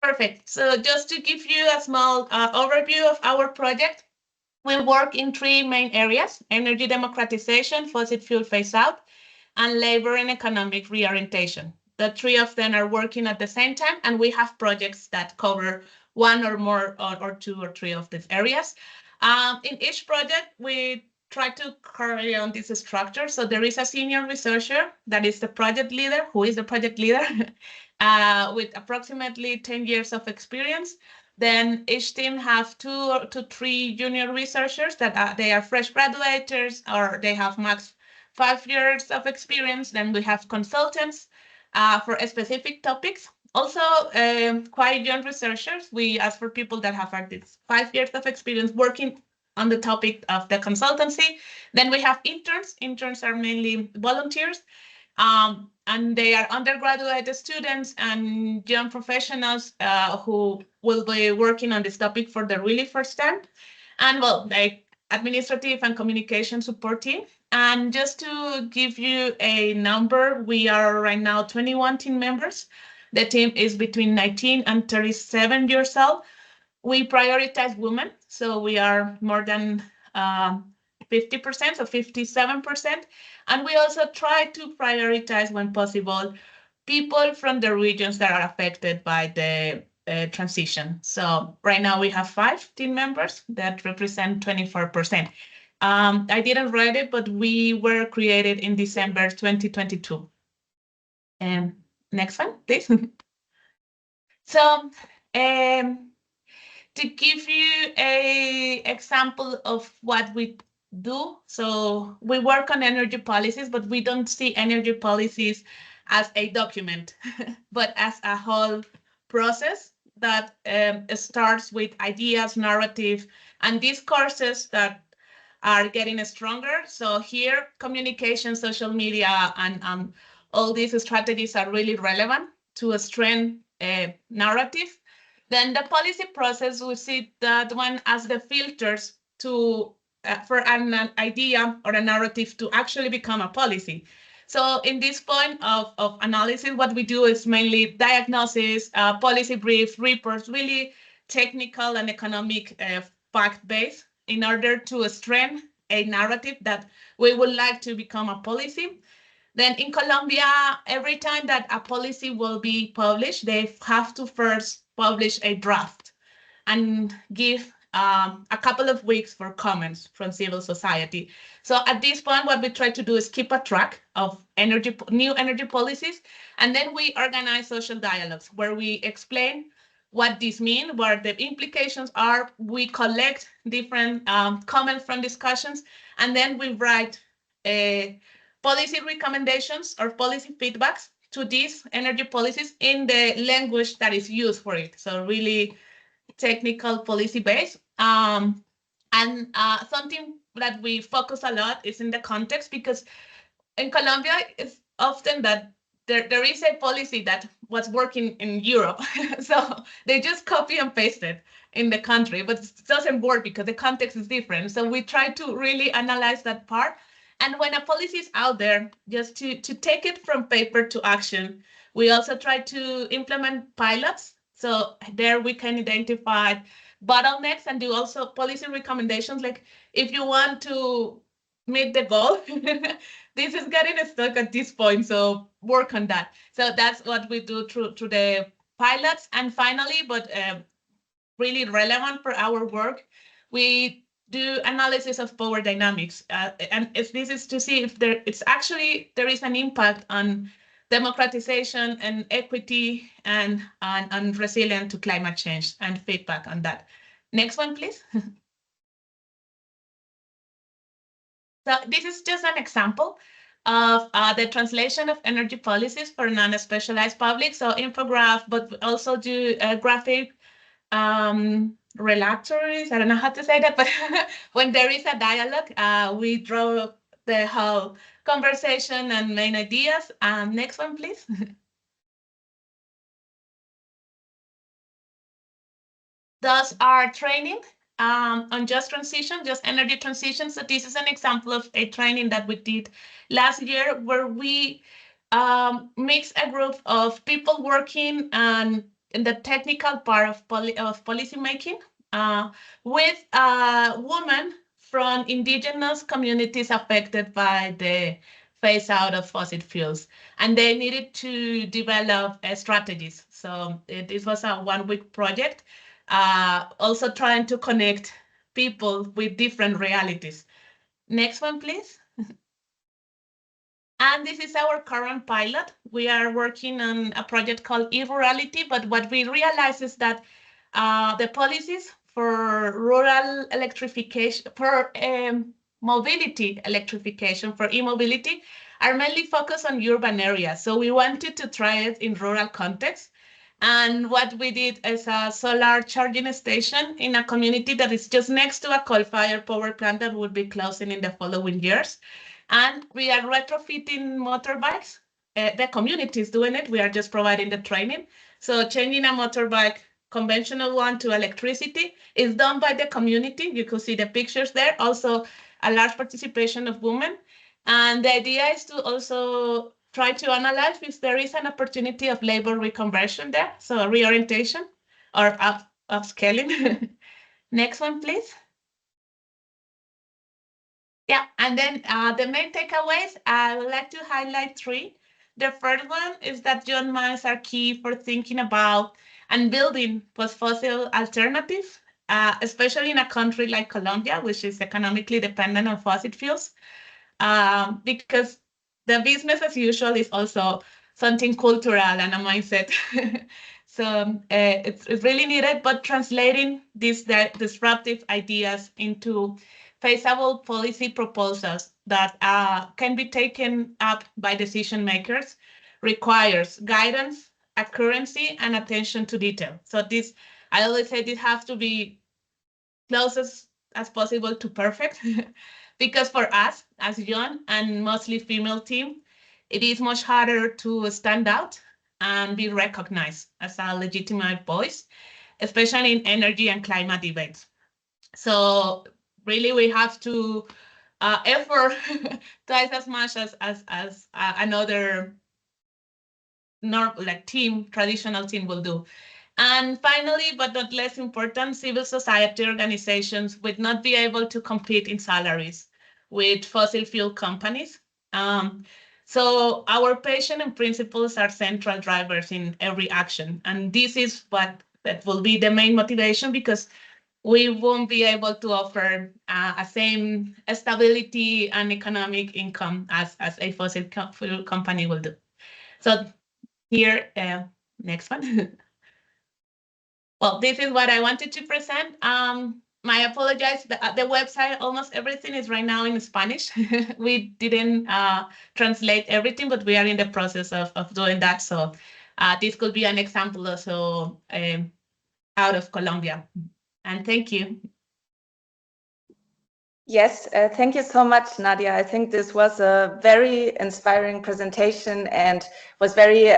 Perfect. So just to give you a small overview of our project, we work in three main areas: energy democratization, fossil fuel phase out, and labor and economic reorientation. The three of them are working at the same time, and we have projects that cover one or more or two or three of these areas. In each project, we try to carry on this structure. So there is a senior researcher that is the project leader, who is the project leader, with approximately 10 years of experience. Then each team have 2 to 3 junior researchers that they are fresh graduates, or they have max 5 years of experience. Then we have consultants for specific topics. Also, quite young researchers. We ask for people that have at least 5 years of experience working on the topic of the consultancy. Then we have interns. Interns are mainly volunteers. And they are undergraduate students and young professionals who will be working on this topic for the really first time. And well, like administrative and communication support team. And just to give you a number, we are right now 21 team members. The team is between 19 and 37 years old. We prioritize women, so we are more than 50%, so 57%. And we also try to prioritize, when possible, people from the regions that are affected by the transition. So right now we have 5 team members that represent 24%. I didn't write it, but we were created in December 2022. And next one, please. So to give you an example of what we do, so we work on energy policies, but we don't see energy policies as a document, but as a whole process that starts with ideas, narrative, and discourses that are getting stronger. So here, communication, social media, and all these strategies are really relevant to strengthen narrative. Then the policy process, we see that one as the filters to for an idea or a narrative to actually become a policy. So in this point of analysis, what we do is mainly diagnosis, policy brief, reports, really technical and economic fact-based, in order to strengthen a narrative that we would like to become a policy. Then in Colombia, every time that a policy will be published, they have to first publish a draft and give a couple of weeks for comments from civil society. So at this point, what we try to do is keep a track of new energy policies, and then we organize social dialogues where we explain what these mean, what the implications are. We collect different comments from discussions, and then we write policy recommendations or policy feedbacks to these energy policies in the language that is used for it. So really technical policy base. And something that we focus a lot is in the context, because in Colombia, it's often that there is a policy that was working in Europe. So they just copy and paste it in the country, but it doesn't work because the context is different. So we try to really analyze that part. And when a policy is out there, just to take it from paper to action, we also try to implement pilots. So there we can identify bottlenecks and do also policy recommendations. Like if you want to meet the goal, this is getting stuck at this point, so work on that. So that's what we do through the pilots. And finally, but really relevant for our work, we do analysis of power dynamics. And this is to see if there is an impact on democratization and equity and resilience to climate change, and feedback on that. Next one, please. So this is just an example of the translation of energy policies for non-specialized public. So infograph, but we also do graphic relatories. I don't know how to say that, but when there is a dialogue, we draw the whole conversation and main ideas. Next one, please. Those are training on just transition, just energy transition. So this is an example of a training that we did last year, where we mixed a group of people working in the technical part of policy making with women from indigenous communities affected by the phase out of fossil fuels. And they needed to develop strategies. So this was a 1-week project. Also trying to connect people with different realities. Next one, please. And this is our current pilot. We are working on a project called e-rurality, but what we realize is that the policies for rural electrification, for mobility electrification, for e-mobility, are mainly focused on urban areas. So we wanted to try it in rural context. And what we did is a solar charging station in a community that is just next to a coal-fired power plant that will be closing in the following years. And we are retrofitting motorbikes. The community is doing it. We are just providing the training. So changing a motorbike, conventional one, to electricity is done by the community. You can see the pictures there. Also, a large participation of women. And the idea is to also try to analyze if there is an opportunity of labor reconversion there, so reorientation or upscaling. Next one, please. Yeah, and then the main takeaways, I would like to highlight 3. The first one is that young minds are key for thinking about and building post-fossil alternatives, especially in a country like Colombia, which is economically dependent on fossil fuels, because the business as usual is also something cultural and a mindset. So it's really needed, but translating these disruptive ideas into feasible policy proposals that can be taken up by decision makers requires guidance, accuracy, and attention to detail. So this, I always say, this has to be closest as possible to perfect. Because for us, as young and mostly female team, it is much harder to stand out and be recognized as a legitimate voice, especially in energy and climate debates. So really, we have to effort twice as much as another traditional team will do. And finally, but not less important, civil society organizations would not be able to compete in salaries with fossil fuel companies. So our passion and principles are central drivers in every action. And this is what that will be the main motivation, because we won't be able to offer a same stability and economic income as a fossil fuel company will do. So here, next one. Well, this is what I wanted to present. My apologies. The website, almost everything is right now in Spanish. We didn't translate everything, but we are in the process of doing that. So this could be an example also out of Colombia. And thank you. Yes, thank you so much, Nadia. I think this was a very inspiring presentation and was very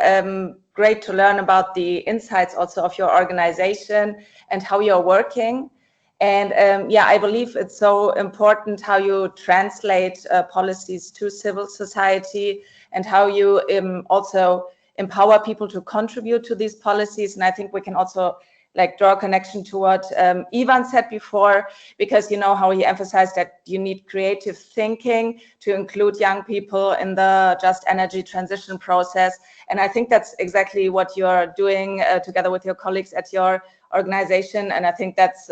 great to learn about the insights also of your organization and how you're working. And yeah, I believe it's so important how you translate policies to civil society and how you also empower people to contribute to these policies. And I think we can also like draw a connection to what Ivan said before, because you know how he emphasized that you need creative thinking to include young people in the just energy transition process. And I think that's exactly what you're doing together with your colleagues at your organization. And I think that's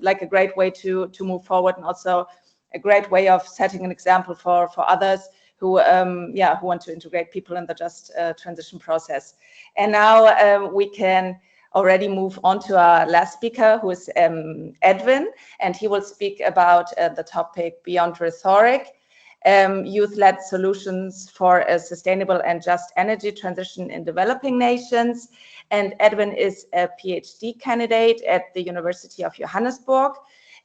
like a great way to move forward, and also a great way of setting an example for others who who want to integrate people in the just transition process. And now we can already move on to our last speaker, who is Edwin, and he will speak about the topic Beyond Rhetoric, youth-led solutions for a sustainable and just energy transition in developing nations. And Edwin is a PhD candidate at the University of Johannesburg,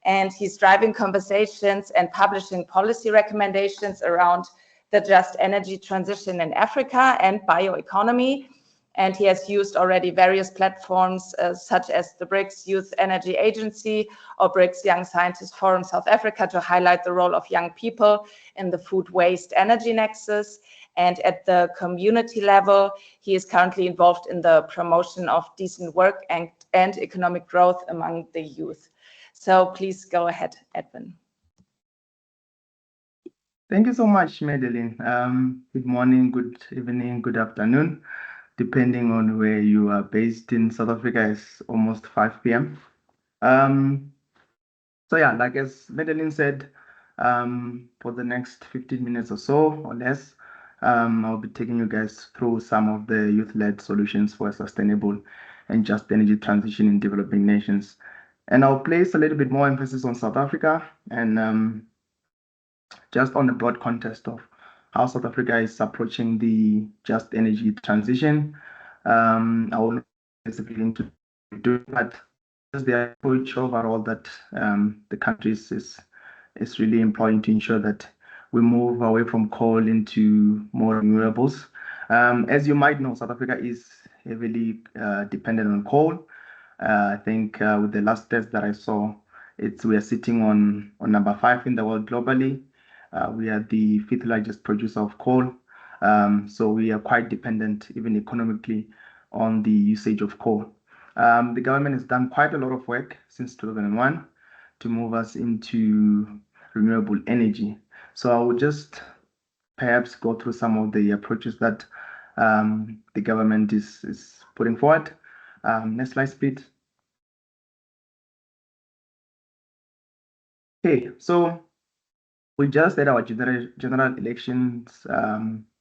and he's driving conversations and publishing policy recommendations around the just energy transition in Africa and bioeconomy. And he has used already various platforms such as the BRICS Youth Energy Agency or BRICS Young Scientists Forum South Africa to highlight the role of young people in the food waste energy nexus. And at the community level, he is currently involved in the promotion of decent work and economic growth among the youth. So please go ahead, Edwin. Thank you so much, Madeline. Good morning, good evening, good afternoon. Depending on where you are based. In South Africa, it's almost 5 p.m. So yeah, like as Madeline said, for the next 15 minutes or so or less, I'll be taking you guys through some of the youth-led solutions for a sustainable and just energy transition in developing nations. And I'll place a little bit more emphasis on South Africa and just on the broad context of how South Africa is approaching the just energy transition. I will not specifically into doing, but just the approach overall that the country is really employing to ensure that we move away from coal into more renewables. As you might know, South Africa is heavily dependent on coal. I think with the last test that I saw, we are sitting on number 5 in the world globally. We are the 5th largest producer of coal. So we are quite dependent, even economically, on the usage of coal. The government has done quite a lot of work since 2001 to move us into renewable energy. So I will just perhaps go through some of the approaches that the government is putting forward. Next slide, please. Okay, so we just had our general elections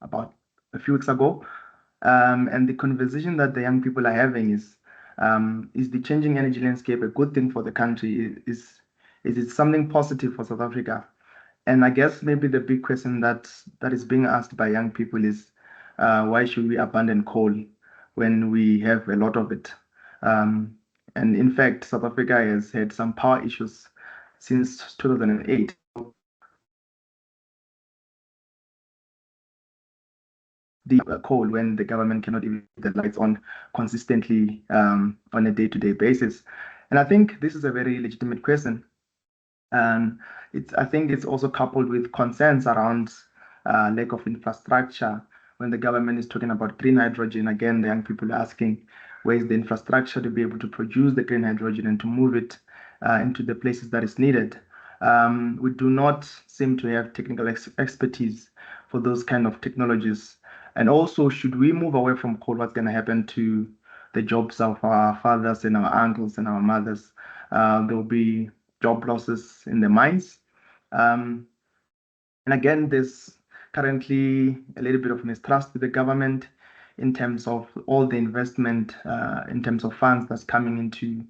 about a few weeks ago, and the conversation that the young people are having is the changing energy landscape a good thing for the country? Is it something positive for South Africa? And I guess maybe the big question that is being asked by young people is why should we abandon coal when we have a lot of it? And in fact, South Africa has had some power issues since 2008. The coal when the government cannot even keep the lights on consistently on a day-to-day basis. And I think this is a very legitimate question. And I think it's also coupled with concerns around lack of infrastructure. When the government is talking about green hydrogen, again, the young people are asking, where is the infrastructure to be able to produce the green hydrogen and to move it into the places that is needed? We do not seem to have technical expertise for those kind of technologies. And also, should we move away from coal, what's going to happen to the jobs of our fathers and our uncles and our mothers There will be job losses in the mines. And again, there's currently a little bit of mistrust with the government in terms of all the investment, in terms of funds that's coming into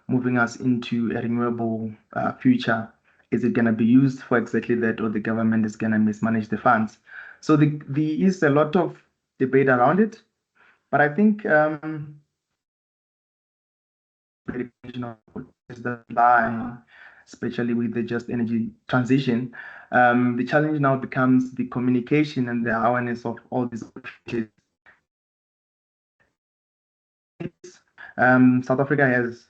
moving us into a renewable future. Is it going to be used for exactly that, or the government is going to mismanage the funds? So there is a lot of debate around it, but I think especially with the just energy transition, the challenge now becomes the communication and the awareness of all these opportunities. South Africa has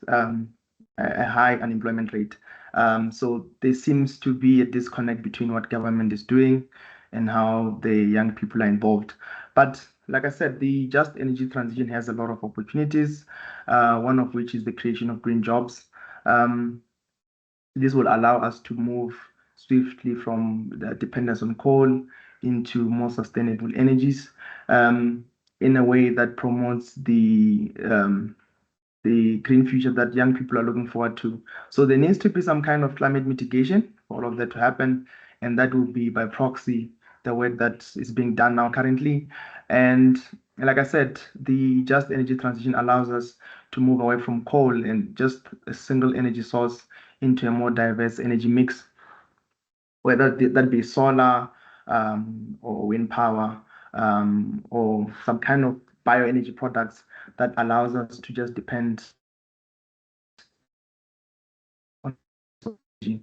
a high unemployment rate. So there seems to be a disconnect between what government is doing and how the young people are involved. But like I said, the just energy transition has a lot of opportunities, one of which is the creation of green jobs. This will allow us to move swiftly from the dependence on coal into more sustainable energies in a way that promotes the green future that young people are looking forward to. So there needs to be some kind of climate mitigation for all of that to happen, and that will be by proxy the work that is being done now currently. And like I said, the just energy transition allows us to move away from coal and just a single energy source into a more diverse energy mix, whether that be solar or wind power or some kind of bioenergy products that allows us to just depend on energy.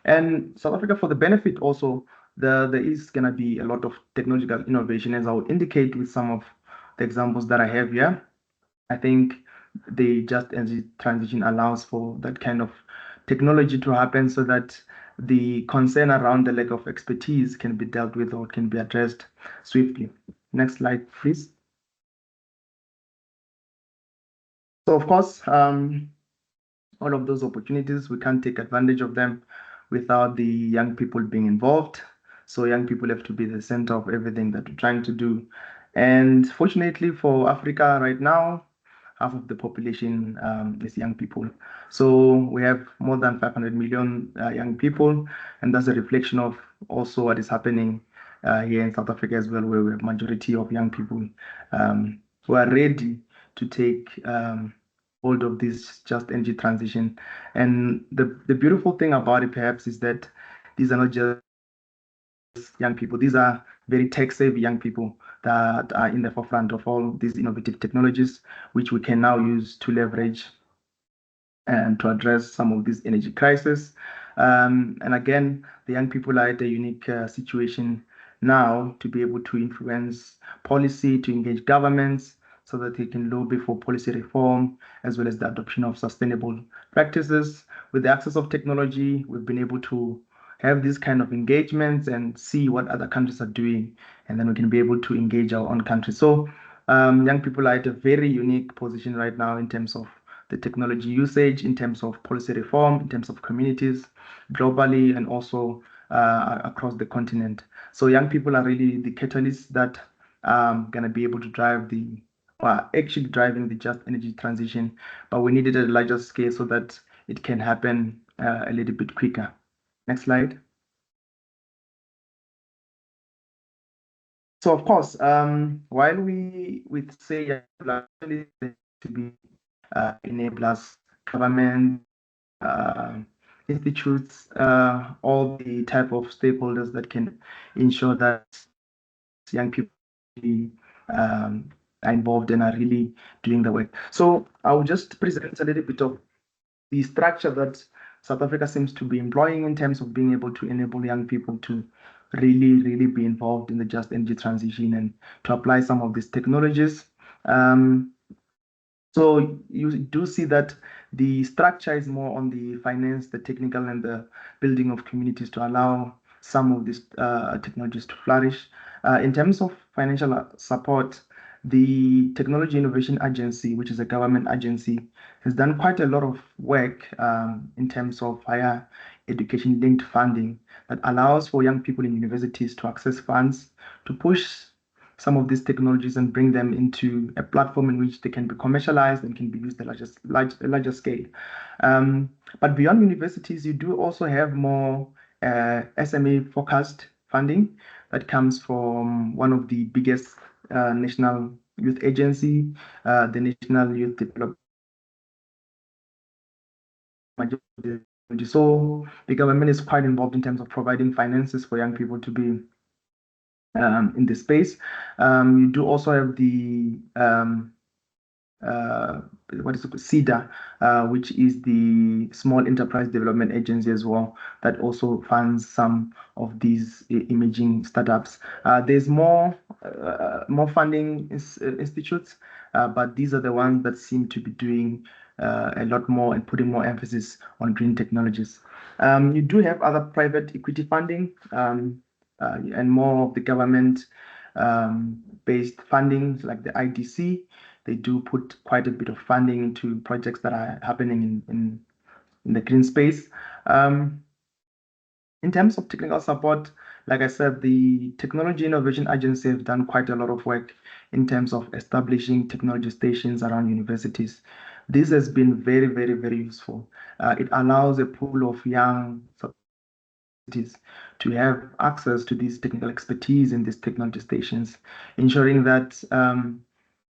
And South Africa, for the benefit also, there is going to be a lot of technological innovation, as I would indicate with some of the examples that I have here. I think the just energy transition allows for that kind of technology to happen so that the concern around the lack of expertise can be dealt with or can be addressed swiftly. Next slide, please. So of course, all of those opportunities, we can't take advantage of them without the young people being involved. So young people have to be the center of everything that we're trying to do. And fortunately for Africa right now, half of the population is young people. So we have more than 500 million young people, and that's a reflection of also what is happening here in South Africa as well, where we have majority of young people who are ready to take hold of this just energy transition. And the beautiful thing about it perhaps is that these are not just young people, these are very tech-savvy young people that are in the forefront of all these innovative technologies, which we can now use to leverage and to address some of these energy crises. And again, the young people are at a unique situation now to be able to influence policy, to engage governments so that they can lobby for policy reform, as well as the adoption of sustainable practices. With the access of technology, we've been able to have these kind of engagements and see what other countries are doing, and then we can be able to engage our own country. So young people are at a very unique position right now in terms of the technology usage, in terms of policy reform, in terms of communities globally, and also across the continent. So young people are really the catalysts that are going to be able to drive actually driving the just energy transition, but we need it at a larger scale so that it can happen a little bit quicker. Next slide. So of course, while we say actually to be enablers, government, institutes, all the type of stakeholders that can ensure that young people are involved and are really doing the work. So I will just present a little bit of the structure that South Africa seems to be employing in terms of being able to enable young people to really be involved in the just energy transition and to apply some of these technologies. So you do see that the structure is more on the finance, the technical, and the building of communities to allow some of these technologies to flourish. In terms of financial support, the Technology Innovation Agency, which is a government agency, has done quite a lot of work in terms of higher education-linked funding that allows for young people in universities to access funds to push some of these technologies and bring them into a platform in which they can be commercialized and can be used at a larger scale. But beyond universities, you do also have more SME-focused funding that comes from one of the biggest national youth agency, the National Youth Development. So the government is quite involved in terms of providing finances for young people to be in this space. You do also have the what is it, CEDA, which is the Small Enterprise Development Agency as well, that also funds some of these emerging startups. There's more funding institutes, but these are the ones that seem to be doing a lot more and putting more emphasis on green technologies. You do have other private equity funding and more of the government based funding like the IDC. They do put quite a bit of funding into projects that are happening in the green space. In terms of technical support, like I said, the Technology Innovation Agency have done quite a lot of work in terms of establishing technology stations around universities. This has been very, very, very useful. It allows a pool of young universities to have access to these technical expertise in these technology stations, ensuring that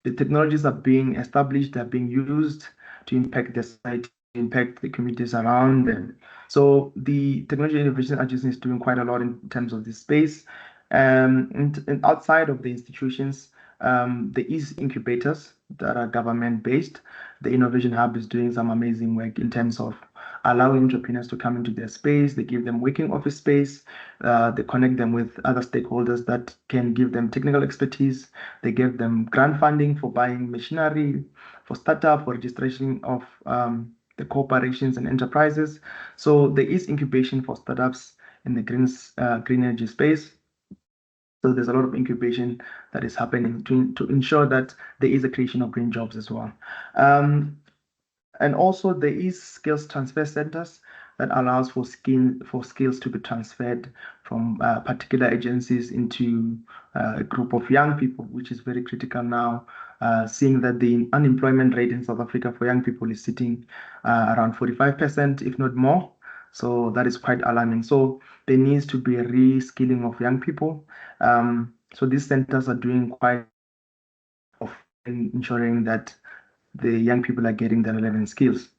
the technologies are being established, they're being used to impact the society, impact the communities around them. So the Technology Innovation Agency is doing quite a lot in terms of this space. And outside of the institutions, there is incubators that are government-based. The Innovation Hub is doing some amazing work in terms of allowing entrepreneurs to come into their space. They give them working office space. They connect them with other stakeholders that can give them technical expertise. They give them grant funding for buying machinery, for startup, for registration of the corporations and enterprises. So there is incubation for startups in the green energy space. So there's a lot of incubation that is happening to ensure that there is a creation of green jobs as well. And also there is skills transfer centers that allows for skills to be transferred from particular agencies into a group of young people, which is very critical now, seeing that the unemployment rate in South Africa for young people is sitting around 45%, if not more. So that is quite alarming. So there needs to be a reskilling of young people. So these centers are doing quite of ensuring that the young people are getting the relevant skills.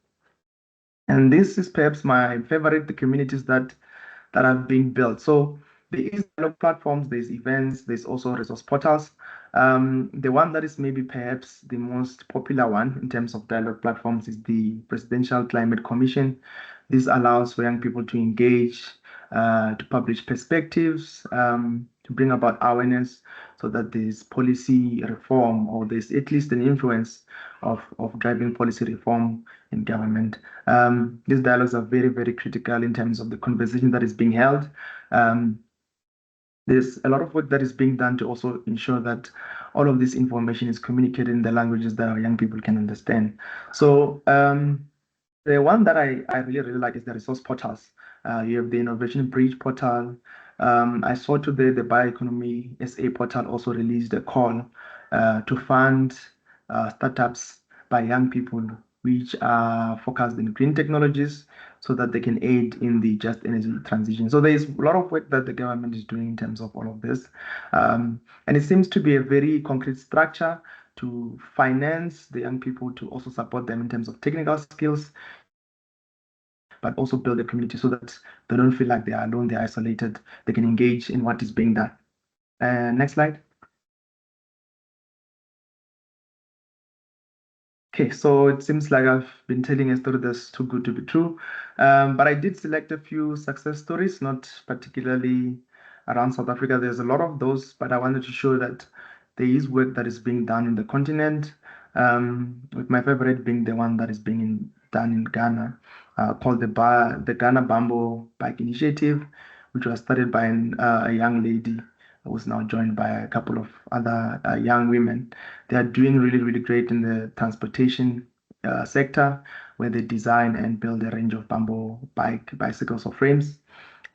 And this is perhaps my favorite, the communities that are being built. So there is dialogue platforms, there's events, there's also resource portals. The one that is maybe perhaps the most popular one in terms of dialogue platforms is the Presidential Climate Commission. This allows for young people to engage, to publish perspectives, to bring about awareness so that there's policy reform or there's at least an influence of driving policy reform in government. These dialogues are very, very critical in terms of the conversation that is being held. There's a lot of work that is being done to also ensure that all of this information is communicated in the languages that our young people can understand. So the one that I really, really like is the resource portals. You have the Innovation Bridge portal. I saw today the Bioeconomy SA portal also released a call to fund startups by young people which are focused in green technologies so that they can aid in the just energy transition. So there is a lot of work that the government is doing in terms of all of this. And it seems to be a very concrete structure to finance the young people, to also support them in terms of technical skills, but also build a community so that they don't feel like they are alone, they're isolated, they can engage in what is being done. Next slide. Okay, so it seems like I've been telling a story that's too good to be true, but I did select a few success stories, not particularly around South Africa. There's a lot of those, but I wanted to show that there is work that is being done in the continent, with my favorite being the one that is being done in Ghana, called the Ghana Bamboo Bike Initiative, which was started by a young lady who was now joined by a couple of other young women. They are doing really, really great in the transportation sector, where they design and build a range of bamboo bicycles or frames.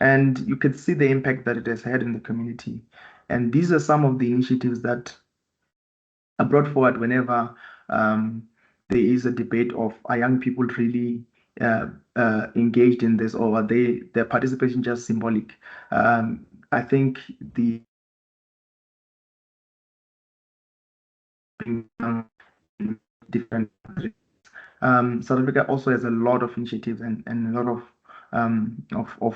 And you can see the impact that it has had in the community. And these are some of the initiatives that are brought forward whenever there is a debate of are young people really engaged in this, or are their participation just symbolic? I think the different South Africa also has a lot of initiatives and a lot of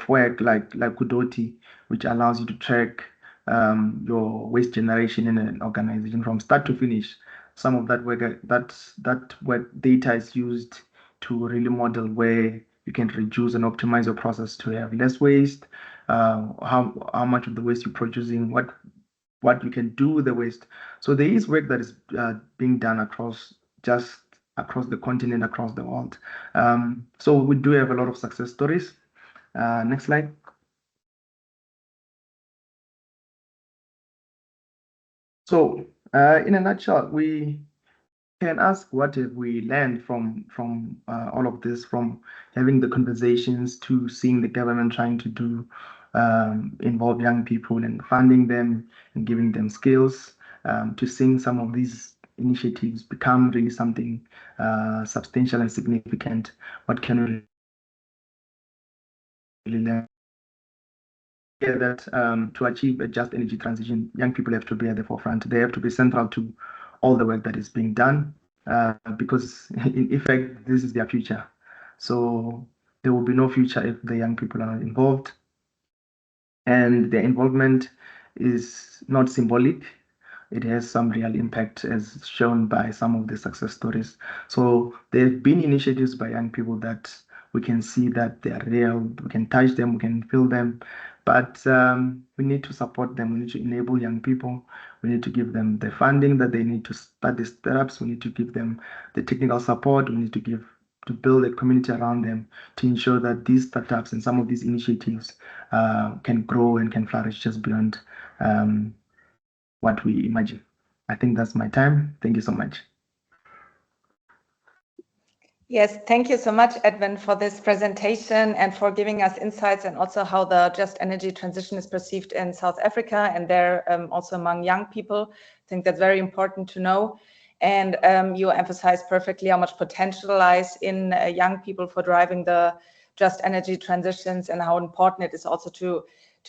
work like Kudoti, which allows you to track your waste generation in an organization from start to finish. Some of that work data is used to really model where you can reduce and optimize your process to have less waste, how much of the waste you're producing, what you can do with the waste. So there is work that is being done across the continent, across the world. So we do have a lot of success stories. Next slide. So in a nutshell, we can ask what have we learned from all of this, from having the conversations to seeing the government trying to do involve young people and funding them and giving them skills, to seeing some of these initiatives become really something substantial and significant. What can we really learn? Yeah, that to achieve a just energy transition, young people have to be at the forefront. They have to be central to all the work that is being done, because in effect, this is their future. So there will be no future if the young people are not involved. And their involvement is not symbolic. It has some real impact, as shown by some of the success stories. So there have been initiatives by young people that we can see that they are real. We can touch them, we can feel them, but we need to support them. We need to enable young people. We need to give them the funding that they need to start the startups. We need to give them the technical support. We need to build a community around them to ensure that these startups and some of these initiatives can grow and can flourish just beyond what we imagine. I think that's my time. Thank you so much. Yes, thank you so much, Edwin, for this presentation and for giving us insights, and also how the just energy transition is perceived in South Africa and there also among young people. I think that's very important to know. And you emphasized perfectly how much potential lies in young people for driving the just energy transitions, and how important it is also to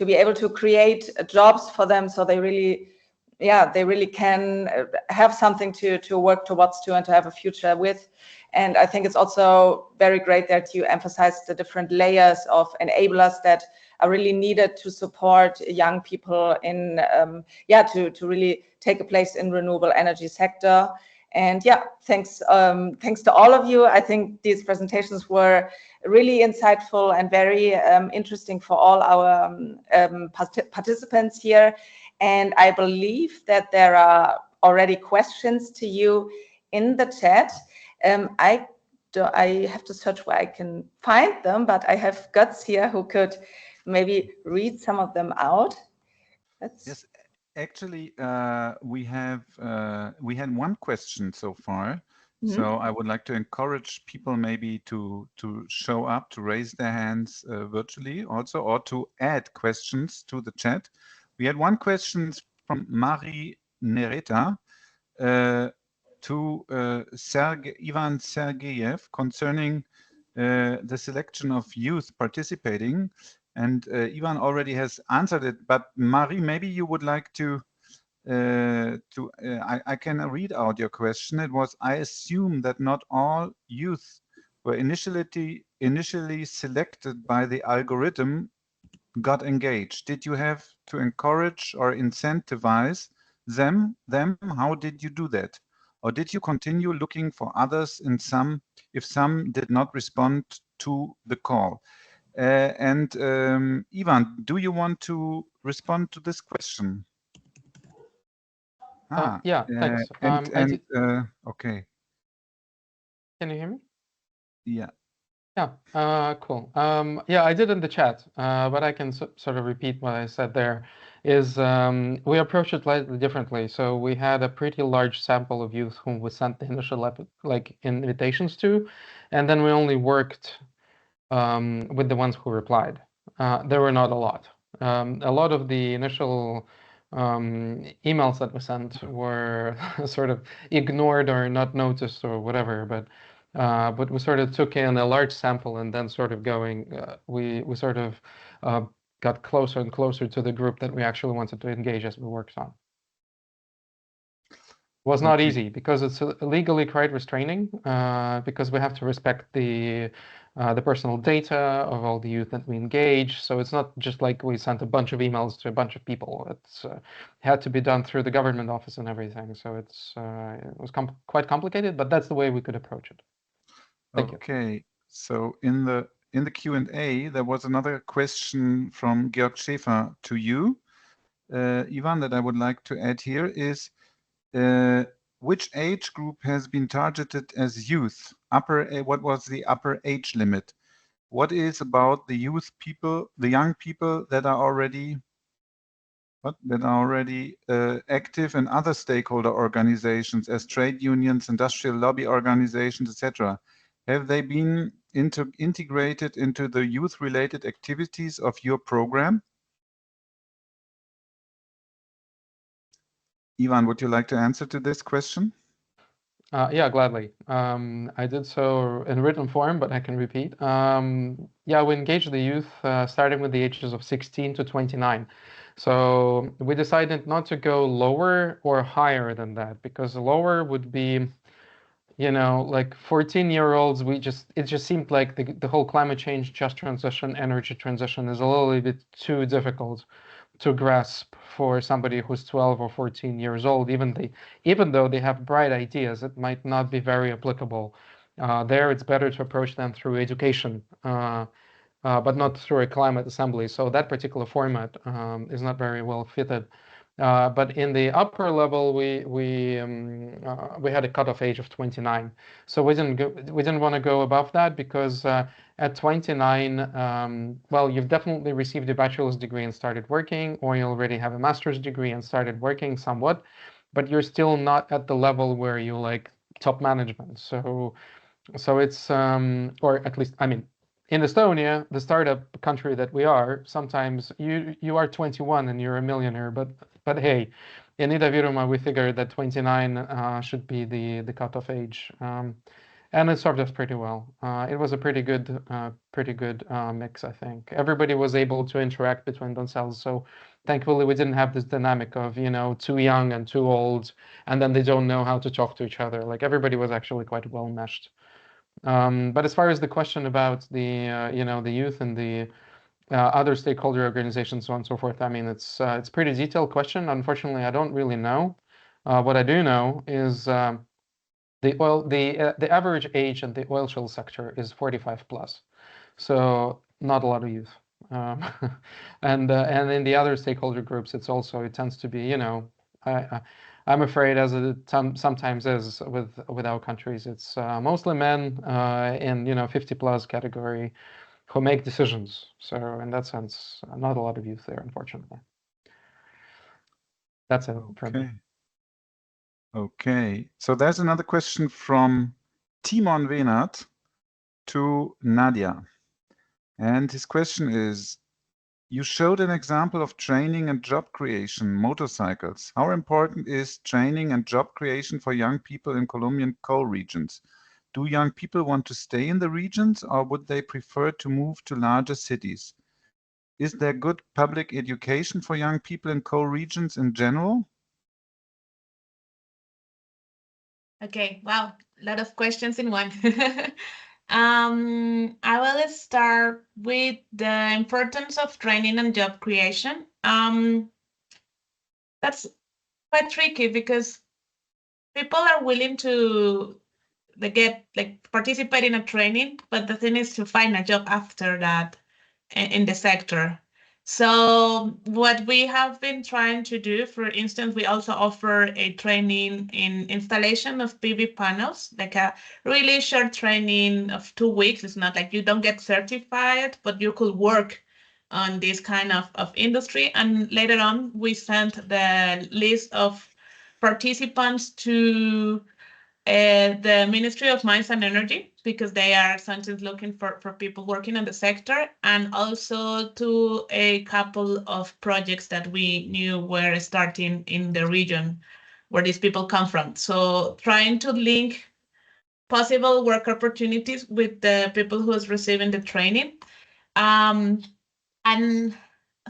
be able to create jobs for them, so they really can have something to work towards and to have a future with. And I think it's also very great that you emphasize the different layers of enablers that are really needed to support young people in to really take a place in renewable energy sector. And thanks to all of you. I think these presentations were really insightful and very interesting for all our participants here. And I believe that there are already questions to you in the chat. I have to search where I can find them, but I have Guts here who could maybe read some of them out. Yes, actually, we had one question so far. Mm-hmm. So I would like to encourage people maybe to show up, to raise their hands virtually also, or to add questions to the chat. We had one question from Marie Nereta to Ivan Sergeyev concerning the selection of youth participating. And Ivan already has answered it, but Marie, maybe you would like to I can read out your question. It was, I assume that not all youth were initially selected by the algorithm got engaged. Did you have to encourage or incentivize them? How did you do that? Or did you continue looking for others if some did not respond to the call? Ivan, do you want to respond to this question? Yeah, thanks. Okay. Can you hear me? Yeah. Yeah, cool. Yeah, I did in the chat, but I can sort of repeat what I said there. Is we approached it slightly differently. So we had a pretty large sample of youth whom we sent the initial invitations to, and then we only worked with the ones who replied. There were not a lot. A lot of the initial emails that we sent were sort of ignored or not noticed or whatever. But we sort of took in a large sample and then sort of going, we sort of got closer and closer to the group that we actually wanted to engage as we worked on. Was not easy because it's legally quite restraining, because we have to respect the personal data of all the youth that we engage. So it's not just like we sent a bunch of emails to a bunch of people. It's had to be done through the government office and everything. So it was quite complicated, but that's the way we could approach it. Thank you. Okay, so in the Q&A, there was another question from Georg Schäfer to you, Ivan, that I would like to add here is, which age group has been targeted as youth? What was the upper age limit? What is about the youth people, the young people that are already active in other stakeholder organizations as trade unions, industrial lobby organizations, etc.? Have they been integrated into the youth-related activities of your program? Ivan, would you like to answer to this question? Yeah, gladly. I did so in written form, but I can repeat. Yeah, we engaged the youth starting with the ages of 16 to 29. So we decided not to go lower or higher than that, because lower would be, you know, like 14-year-olds, it just seemed like the whole climate change, just transition, energy transition is a little bit too difficult to grasp for somebody who's 12 or 14 years old. Even though they have bright ideas, it might not be very applicable. There, it's better to approach them through education, but not through a climate assembly. So that particular format is not very well fitted. But in the upper level, we had a cutoff age of 29. So we didn't want to go above that, because at 29, well, you've definitely received a bachelor's degree and started working, or you already have a master's degree and started working somewhat, but you're still not at the level where you like top management. So it's or at least, I mean, in Estonia, the startup country that we are, sometimes you are 21 and you're a millionaire, but hey, in Ida-Virumaa, we figured that 29 should be the cutoff age, and it served us pretty well. It was a pretty good mix, I think. Everybody was able to interact between themselves, so thankfully we didn't have this dynamic of, you know, too young and too old, and then they don't know how to talk to each other. Like, everybody was actually quite well meshed. But as far as the question about the you know, the youth and the other stakeholder organizations, so on and so forth, I mean, it's a pretty detailed question. Unfortunately, I don't really know. What I do know is the average age in the oil shale sector is 45 plus, so not a lot of youth. And in the other stakeholder groups, it tends to be, you know, I'm afraid, as it sometimes is with our countries, it's mostly men in, you know, 50 plus category who make decisions. So in that sense, not a lot of youth there, unfortunately. That's it from me. Okay, so there's another question from Timon Venat to Nadia. And his question is, you showed an example of training and job creation, motorcycles. How important is training and job creation for young people in Colombian coal regions? Do young people want to stay in the regions, or would they prefer to move to larger cities? Is there good public education for young people in coal regions in general? Okay, wow, a lot of questions in one. I will start with the importance of training and job creation. That's quite tricky, because people are willing to participate in a training, but the thing is to find a job after that in the sector. So what we have been trying to do, for instance, we also offer a training in installation of PV panels, like a really short training of 2 weeks. It's not like you don't get certified, but you could work on this kind of industry. And later on, we sent the list of participants to the Ministry of Mines and Energy. because they are sometimes looking for people working in the sector, and also to a couple of projects that we knew were starting in the region where these people come from. So trying to link possible work opportunities with the people who is receiving the training. And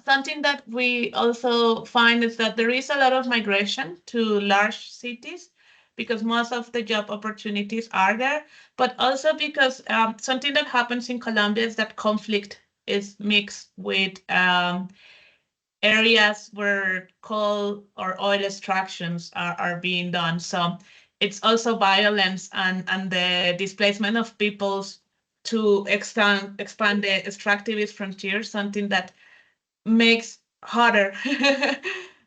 something that we also find is that there is a lot of migration to large cities because most of the job opportunities are there, but also because something that happens in Colombia is that conflict is mixed with areas where coal or oil extractions are being done. So it's also violence and the displacement of peoples to expand the extractivist frontier, something that makes harder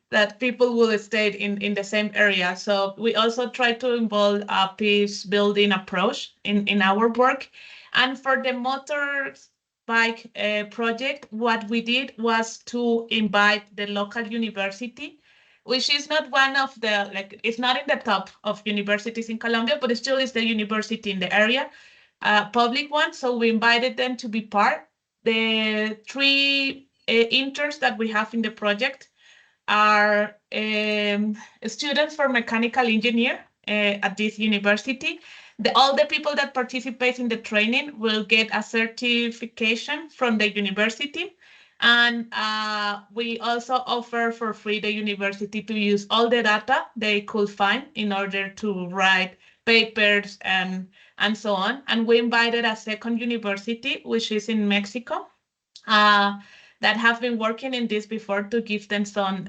that people will stay in the same area. So we also try to involve a peace building approach in our work. And for the motorbike project, what we did was to invite the local university, which is not one of the, like, it's not in the top of universities in Colombia, but it still is the university in the area, public one. So we invited them to be part. The three interns that we have in the project are students for mechanical engineer at this university. All the people that participate in the training will get a certification from the university. And we also offer for free the university to use all the data they could find in order to write papers and so on. And we invited a second university, which is in Mexico, that have been working in this before, to give them some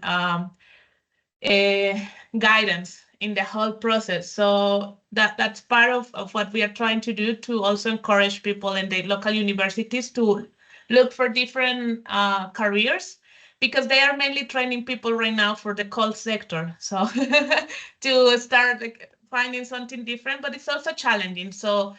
guidance in the whole process. So that's part of what we are trying to do, to also encourage people in the local universities to look for different careers, because they are mainly training people right now for the coal sector. So to start finding something different, but it's also challenging. So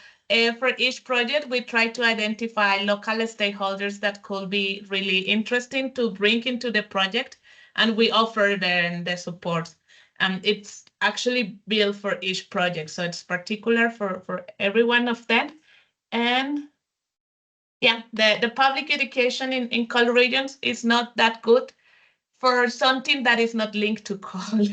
for each project, we try to identify local stakeholders that could be really interesting to bring into the project, and we offer them the support. It's actually built for each project, so it's particular for every one of them. And yeah, the public education in coal regions is not that good for something that is not linked to coal.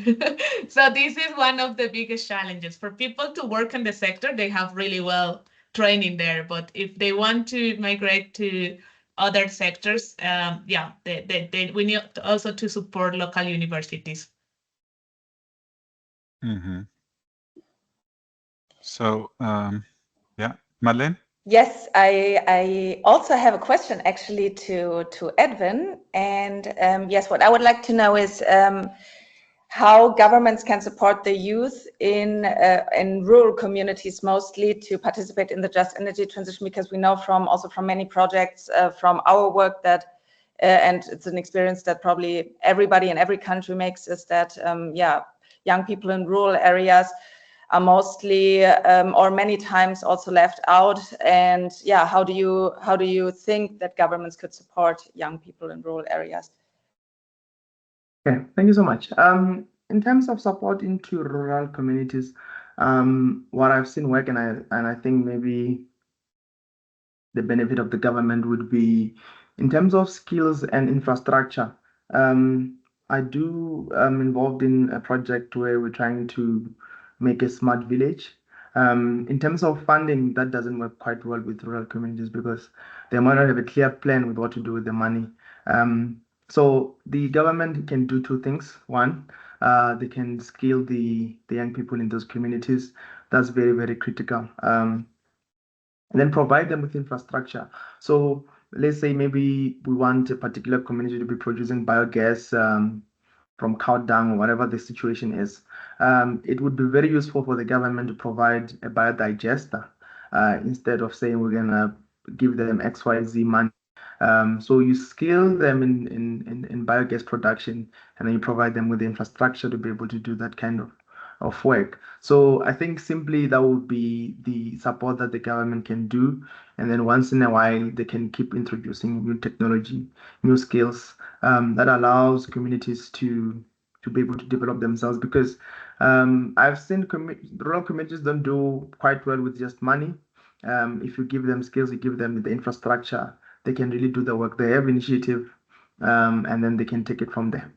So this is one of the biggest challenges. For people to work in the sector, they have really well training there, but if they want to migrate to other sectors, yeah, we need also to support local universities. So, yeah, Madeleine? Yes, I also have a question actually to Edwin. And yes, what I would like to know is how governments can support the youth in rural communities mostly to participate in the just energy transition, because we know from many projects from our work that and it's an experience that probably everybody in every country makes, is that young people in rural areas are mostly or many times also left out. And yeah, how do you think that governments could support young people in rural areas? Okay, thank you so much. In terms of support into rural communities, what I've seen work, and I think maybe the benefit of the government would be in terms of skills and infrastructure. I do involved in a project where we're trying to make a smart village. In terms of funding, that doesn't work quite well with rural communities because they might not have a clear plan with what to do with the money. So the government can do two things. One, they can skill the young people in those communities. That's very, very critical. And then provide them with infrastructure. So let's say maybe we want a particular community to be producing biogas from cow dung or whatever the situation is. It would be very useful for the government to provide a biodigester instead of saying we're gonna give them XYZ money. So you skill them in biogas production, and then you provide them with the infrastructure to be able to do that kind of work. So I think simply that would be the support that the government can do. And then once in a while, they can keep introducing new technology, new skills that allows communities to be able to develop themselves. Because I've seen rural communities don't do quite well with just money. If you give them skills, you give them the infrastructure, they can really do the work. They have initiative, and then they can take it from there.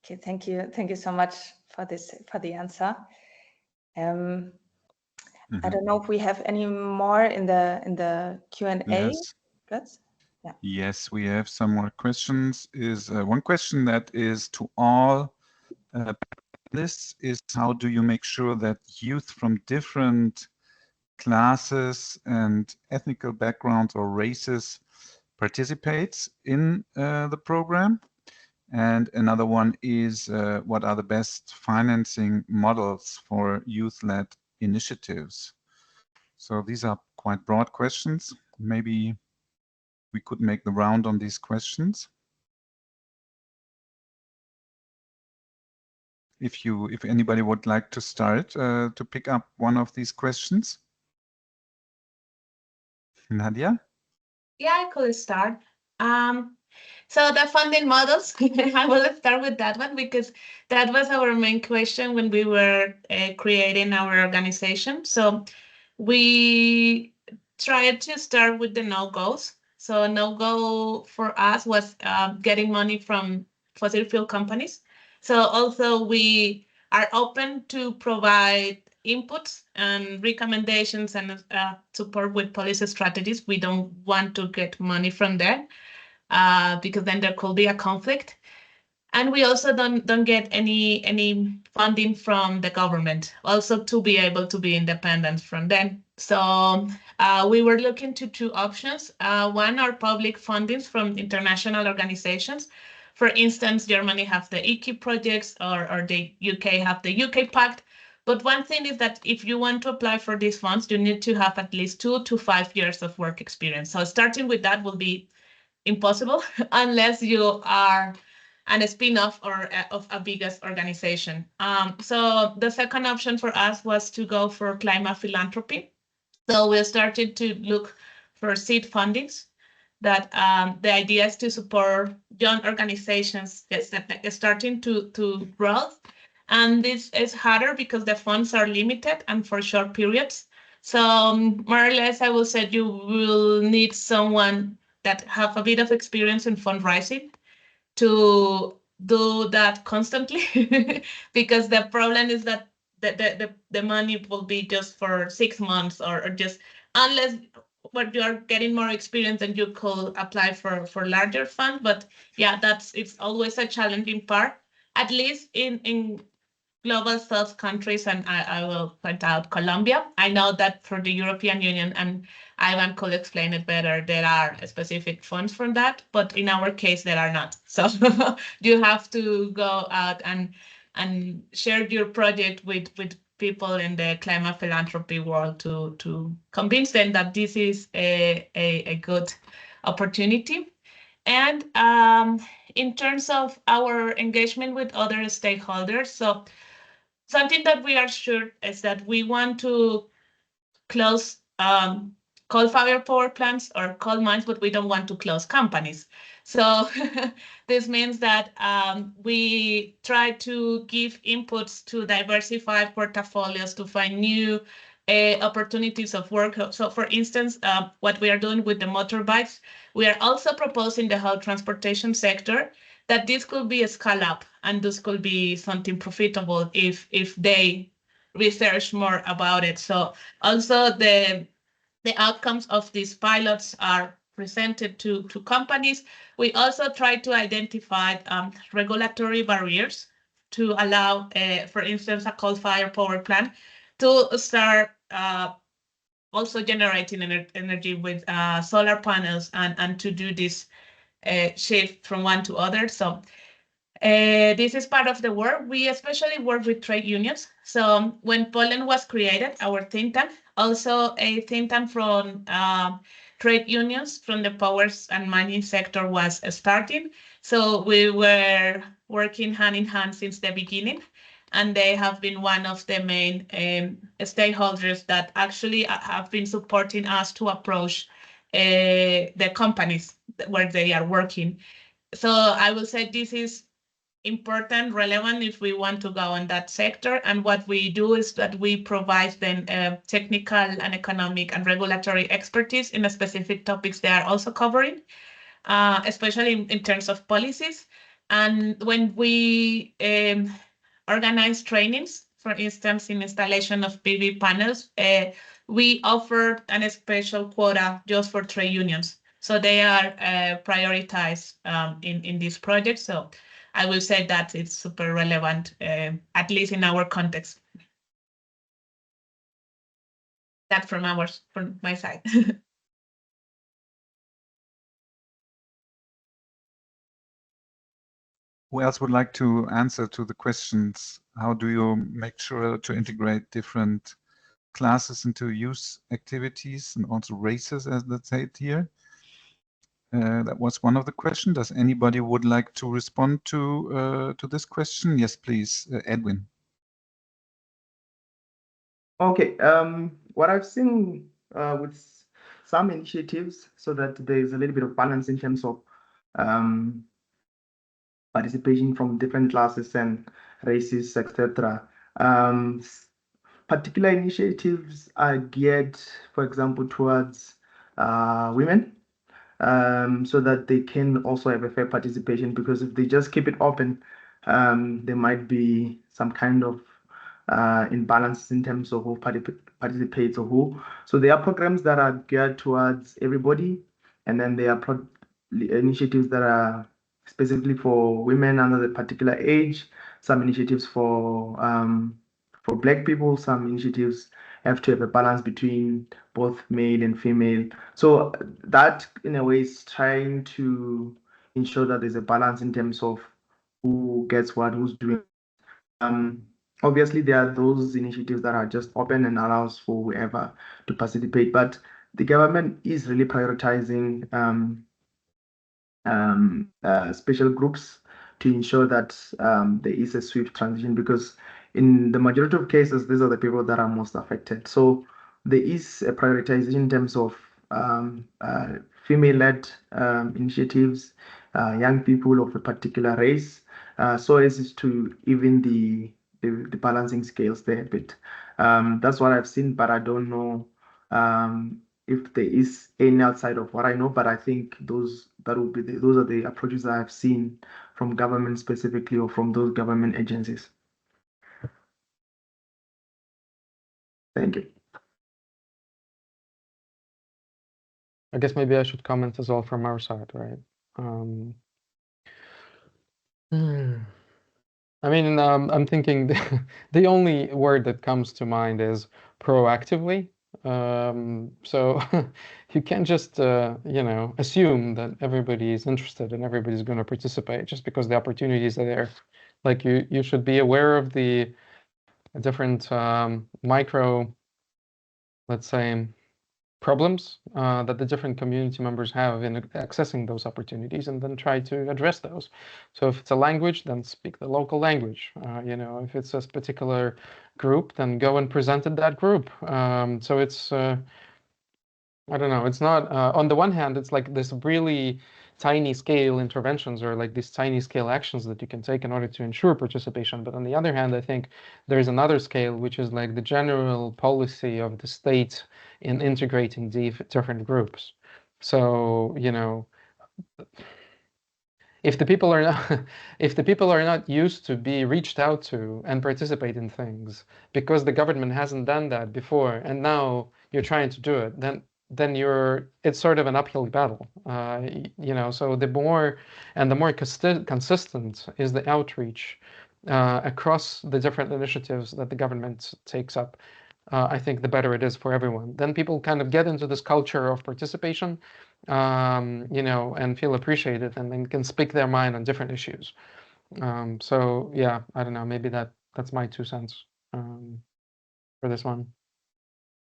Okay, thank you. Thank you so much for the answer. I don't know if we have any more in the Q&A. Yes. Götz? Yeah. Yes, we have some more questions. Is one question that is to all panelists is how do you make sure that youth from different classes and ethnical backgrounds or races participates in the program? And another one is what are the best financing models for youth-led initiatives? So these are quite broad questions. Maybe we could make the round on these questions. If anybody would like to start to pick up one of these questions. Nadia? Yeah, I could start. So the funding models, I will start with that one because that was our main question when we were creating our organization. So we tried to start with the no-goes. So no-go for us was getting money from fossil fuel companies. So also we are open to provide inputs and recommendations and support with policy strategies. We don't want to get money from them because then there could be a conflict. And we also don't get any funding from the government, also to be able to be independent from them. So we were looking to two options. One are public fundings from international organizations. For instance, Germany have the IKI projects or the UK have the UK Pact. But one thing is that if you want to apply for these funds, you need to have at least 2 to 5 years of work experience. So starting with that will be impossible unless you are a spin-off or of a biggest organization. So the second option for us was to go for climate philanthropy. So we started to look for seed fundings that the idea is to support young organizations that starting to grow. And this is harder because the funds are limited and for short periods. So more or less, I will say you will need someone that have a bit of experience in fundraising to do that constantly because the problem is that the money will be just for 6 months or just unless what you are getting more experience and you could apply for larger fund. But yeah, it's always a challenging part, at least in global South countries, and I will point out Colombia. I know that for the European Union, and Ivan could explain it better, there are specific funds for that, but in our case, there are not. So you have to go out and share your project with people in the climate philanthropy world to convince them that this is a good opportunity. And in terms of our engagement with other stakeholders, so something that we are sure is that we want to close coal-fired power plants or coal mines, but we don't want to close companies. So this means that we try to give inputs to diversify portfolios to find new opportunities of work. So for instance, what we are doing with the motorbikes, we are also proposing the whole transportation sector that this could be a scale up and this could be something profitable if they research more about it. So also the outcomes of these pilots are presented to companies. We also try to identify regulatory barriers to allow, for instance, a coal-fired power plant to start also generating energy with solar panels and to do this shift from one to other. So this is part of the work. We especially work with trade unions. So when Poland was created, our think tank, also a think tank from trade unions from the powers and mining sector was starting. So we were working hand in hand since the beginning. And they have been one of the main stakeholders that actually have been supporting us to approach the companies where they are working. So I will say this is important, relevant if we want to go in that sector. And what we do is that we provide then technical and economic and regulatory expertise in the specific topics they are also covering, especially in terms of policies. And when we organize trainings, for instance, in installation of PV panels, we offer a special quota just for trade unions. So they are prioritized in this project. So I will say that it's super relevant, at least in our context. That from my side. Who else would like to answer to the questions? How do you make sure to integrate different classes into youth activities and also races, as let's say it here? That was one of the questions. Does anybody would like to respond to this question? Yes, please, Edwin. Okay. What I've seen with some initiatives, so that there is a little bit of balance in terms of participation from different classes and races, etc. Particular initiatives are geared, for example, towards women, so that they can also have a fair participation, because if they just keep it open, there might be some kind of imbalance in terms of who participates or who. So there are programs that are geared towards everybody, and then there are initiatives that are specifically for women under the particular age, some initiatives for Black people, some initiatives have to have a balance between both male and female. So that, in a way, is trying to ensure that there's a balance in terms of who gets what, who's doing. Obviously, there are those initiatives that are just open and allows for whoever to participate, but the government is really prioritizing special groups to ensure that there is a swift transition, because in the majority of cases, these are the people that are most affected. So there is a prioritization in terms of female-led initiatives, young people of a particular race, so as to even the balancing scales there a bit. That's what I've seen, but I don't know if there is any outside of what I know, but I think those are the approaches that I've seen from government specifically, or from those government agencies. Thank you. I guess maybe I should comment as well from our side, right? I mean, I'm thinking the only word that comes to mind is proactively. So you can't just, you know, assume that everybody is interested and everybody's going to participate just because the opportunities are there. Like you should be aware of the different micro, let's say, problems that the different community members have in accessing those opportunities, and then try to address those. So if it's a language, then speak the local language. You know, if it's a particular group, then go and present at that group. So it's, I don't know, it's not, on the one hand, it's like this really tiny scale interventions, or like these tiny scale actions that you can take in order to ensure participation. But on the other hand, I think there's another scale, which is like the general policy of the state in integrating the different groups. So, you know, if the people are not used to be reached out to and participate in things because the government hasn't done that before, and now you're trying to do it, then it's sort of an uphill battle, you know. So the more consistent is the outreach across the different initiatives that the government takes up, I think the better it is for everyone. Then people kind of get into this culture of participation, you know, and feel appreciated, and then can speak their mind on different issues. So yeah, I don't know, maybe that's my 2 cents for this one.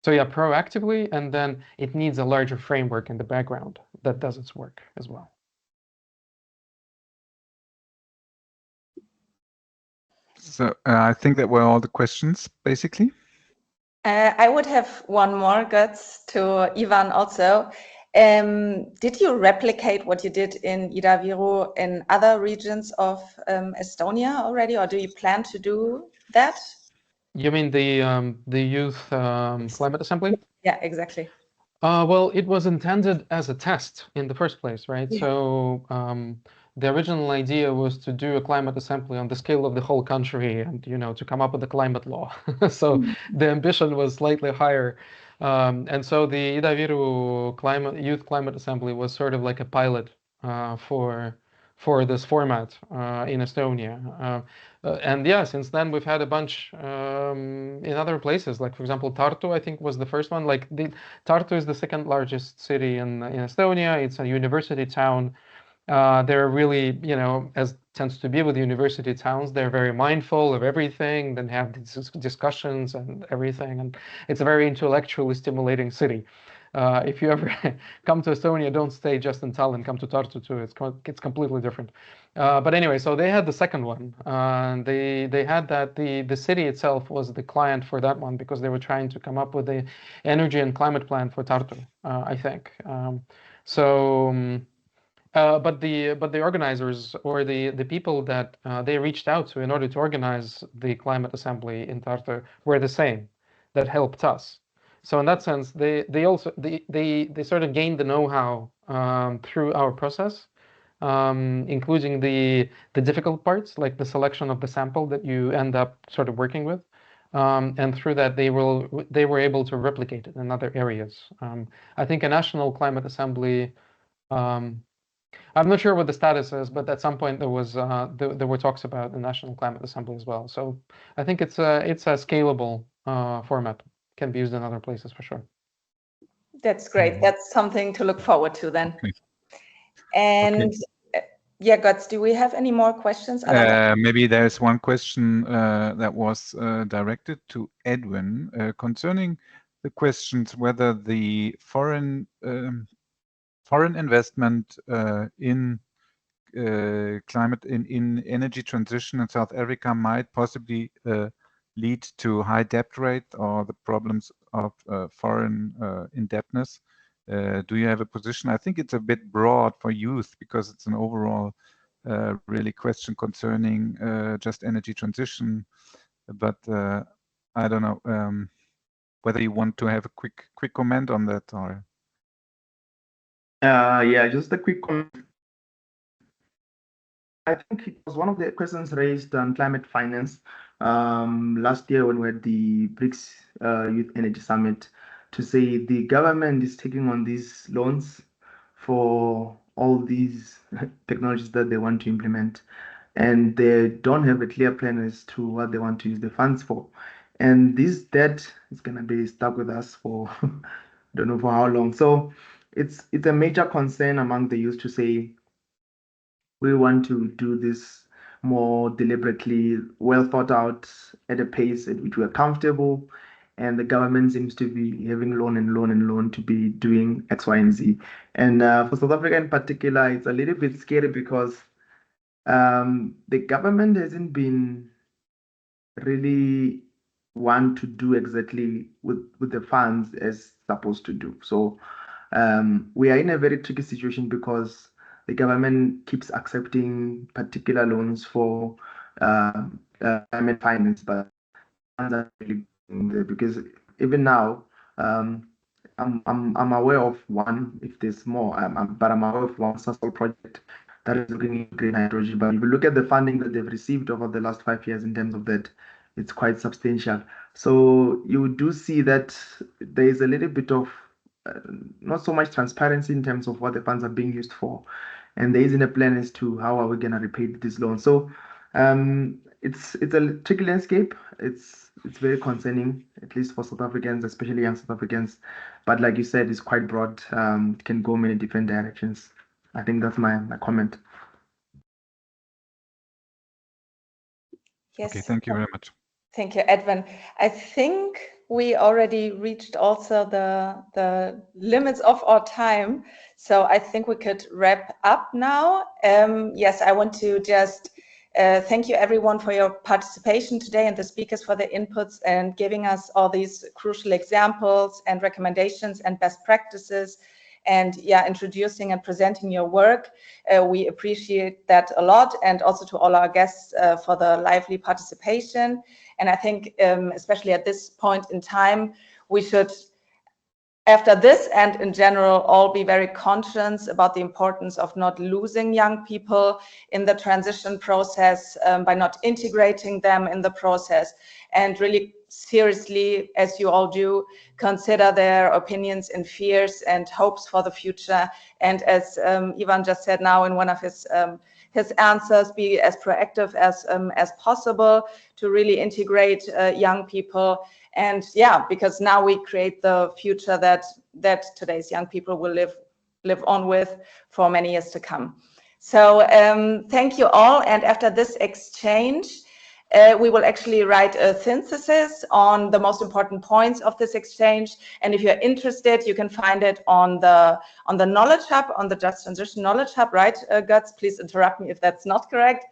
So yeah, proactively, and then it needs a larger framework in the background that does its work as well. So I think that were all the questions, basically. I would have one more, Götz, to Ivan also. Did you replicate what you did in Ida-Viru in other regions of Estonia already, or do you plan to do that? You mean the youth climate assembly? Yeah, exactly. Well, it was intended as a test in the first place, right? Yeah. So the original idea was to do a climate assembly on the scale of the whole country and, you know, to come up with a climate law. So the ambition was slightly higher. And so the Ida-Viru Youth Climate Assembly was sort of like a pilot for this format in Estonia. And yeah, since then we've had a bunch in other places. Like, for example, Tartu, I think, was the first one. Like, Tartu is the second largest city in Estonia. It's a university town. They're really, you know, as tends to be with university towns, they're very mindful of everything, then have these discussions and everything. And it's a very intellectually stimulating city. If you ever come to Estonia, don't stay just in Tallinn, come to Tartu too. It's completely different. But anyway, so they had the second one. They had that the city itself was the client for that one because they were trying to come up with the energy and climate plan for Tartu, I think. But the organizers or the people that they reached out to in order to organize the climate assembly in Tartu were the same that helped us. So in that sense, they sort of gained the know-how through our process, including the difficult parts like the selection of the sample that you end up sort of working with. And through that, they were able to replicate it in other areas. I think a national climate assembly. I'm not sure what the status is, but at some point there were talks about the National Climate Assembly as well. So I think it's a scalable format, can be used in other places for sure. That's great. That's something to look forward to then. Okay. And yeah, Götz, do we have any more questions? Maybe there's one question that was directed to Edwin concerning the questions whether the foreign investment in climate in energy transition in South Africa might possibly lead to high debt rate or the problems of foreign indebtedness. Do you have a position? I think it's a bit broad for youth because it's an overall really question concerning just energy transition. But I don't know whether you want to have a quick comment on that or. Yeah, just a quick comment. I think it was one of the questions raised on climate finance last year when we had the BRICS Youth Energy Summit, to say the government is taking on these loans for all these technologies that they want to implement, and they don't have a clear plan as to what they want to use the funds for. And this debt is going to be stuck with us for I don't know for how long. So it's a major concern among the youth to say, we want to do this more deliberately, well thought out, at a pace at which we're comfortable. And the government seems to be having loan and loan and loan to be doing X, Y, and Z. And for South Africa in particular, it's a little bit scary because the government hasn't been really want to do exactly with the funds as supposed to do. So we are in a very tricky situation because the government keeps accepting particular loans for climate finance, but funds are really because even now, I'm aware of one. If there's more, but I'm aware of one social project that is looking at green hydrogen. But if you look at the funding that they've received over the last 5 years in terms of that, it's quite substantial. So you do see that there is a little bit of not so much transparency in terms of what the funds are being used for, and there isn't a plan as to how are we going to repay this loan. So it's a tricky landscape. It's very concerning, at least for South Africans, especially young South Africans. But like you said, it's quite broad. It can go many different directions. I think that's my comment. Yes. Okay, thank you very much. Thank you, Edwin. I think we already reached also the limits of our time. So I think we could wrap up now. Yes, I want to just thank you everyone for your participation today and the speakers for their inputs and giving us all these crucial examples and recommendations and best practices and yeah, introducing and presenting your work. We appreciate that a lot, and also to all our guests for the lively participation. And I think especially at this point in time, we should, after this and in general, all be very conscious about the importance of not losing young people in the transition process by not integrating them in the process, and really seriously, as you all do, consider their opinions and fears and hopes for the future. And as Ivan just said now in one of his answers, be as proactive as possible to really integrate young people. And yeah, because now we create the future that today's young people will live on with for many years to come. So thank you all. And after this exchange, we will actually write a synthesis on the most important points of this exchange. And if you're interested, you can find it on the Knowledge Hub, on the Just Transition Knowledge Hub, right, Guts? Please interrupt me if that's not correct.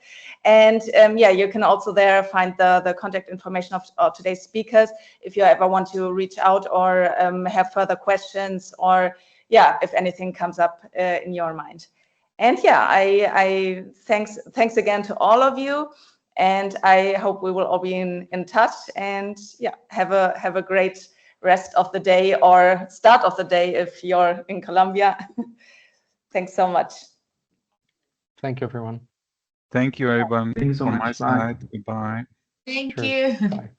And yeah, you can also there find the contact information of today's speakers if you ever want to reach out or have further questions, or yeah, if anything comes up in your mind. And yeah, I thanks again to all of you. And I hope we will all be in touch, and yeah, have a great rest of the day or start of the day if you're in Colombia. Thanks so much. Thank you, everyone. Thank you, everyone. Thank you so From much. my Bye. side, goodbye. Thank Cheers. you. Bye.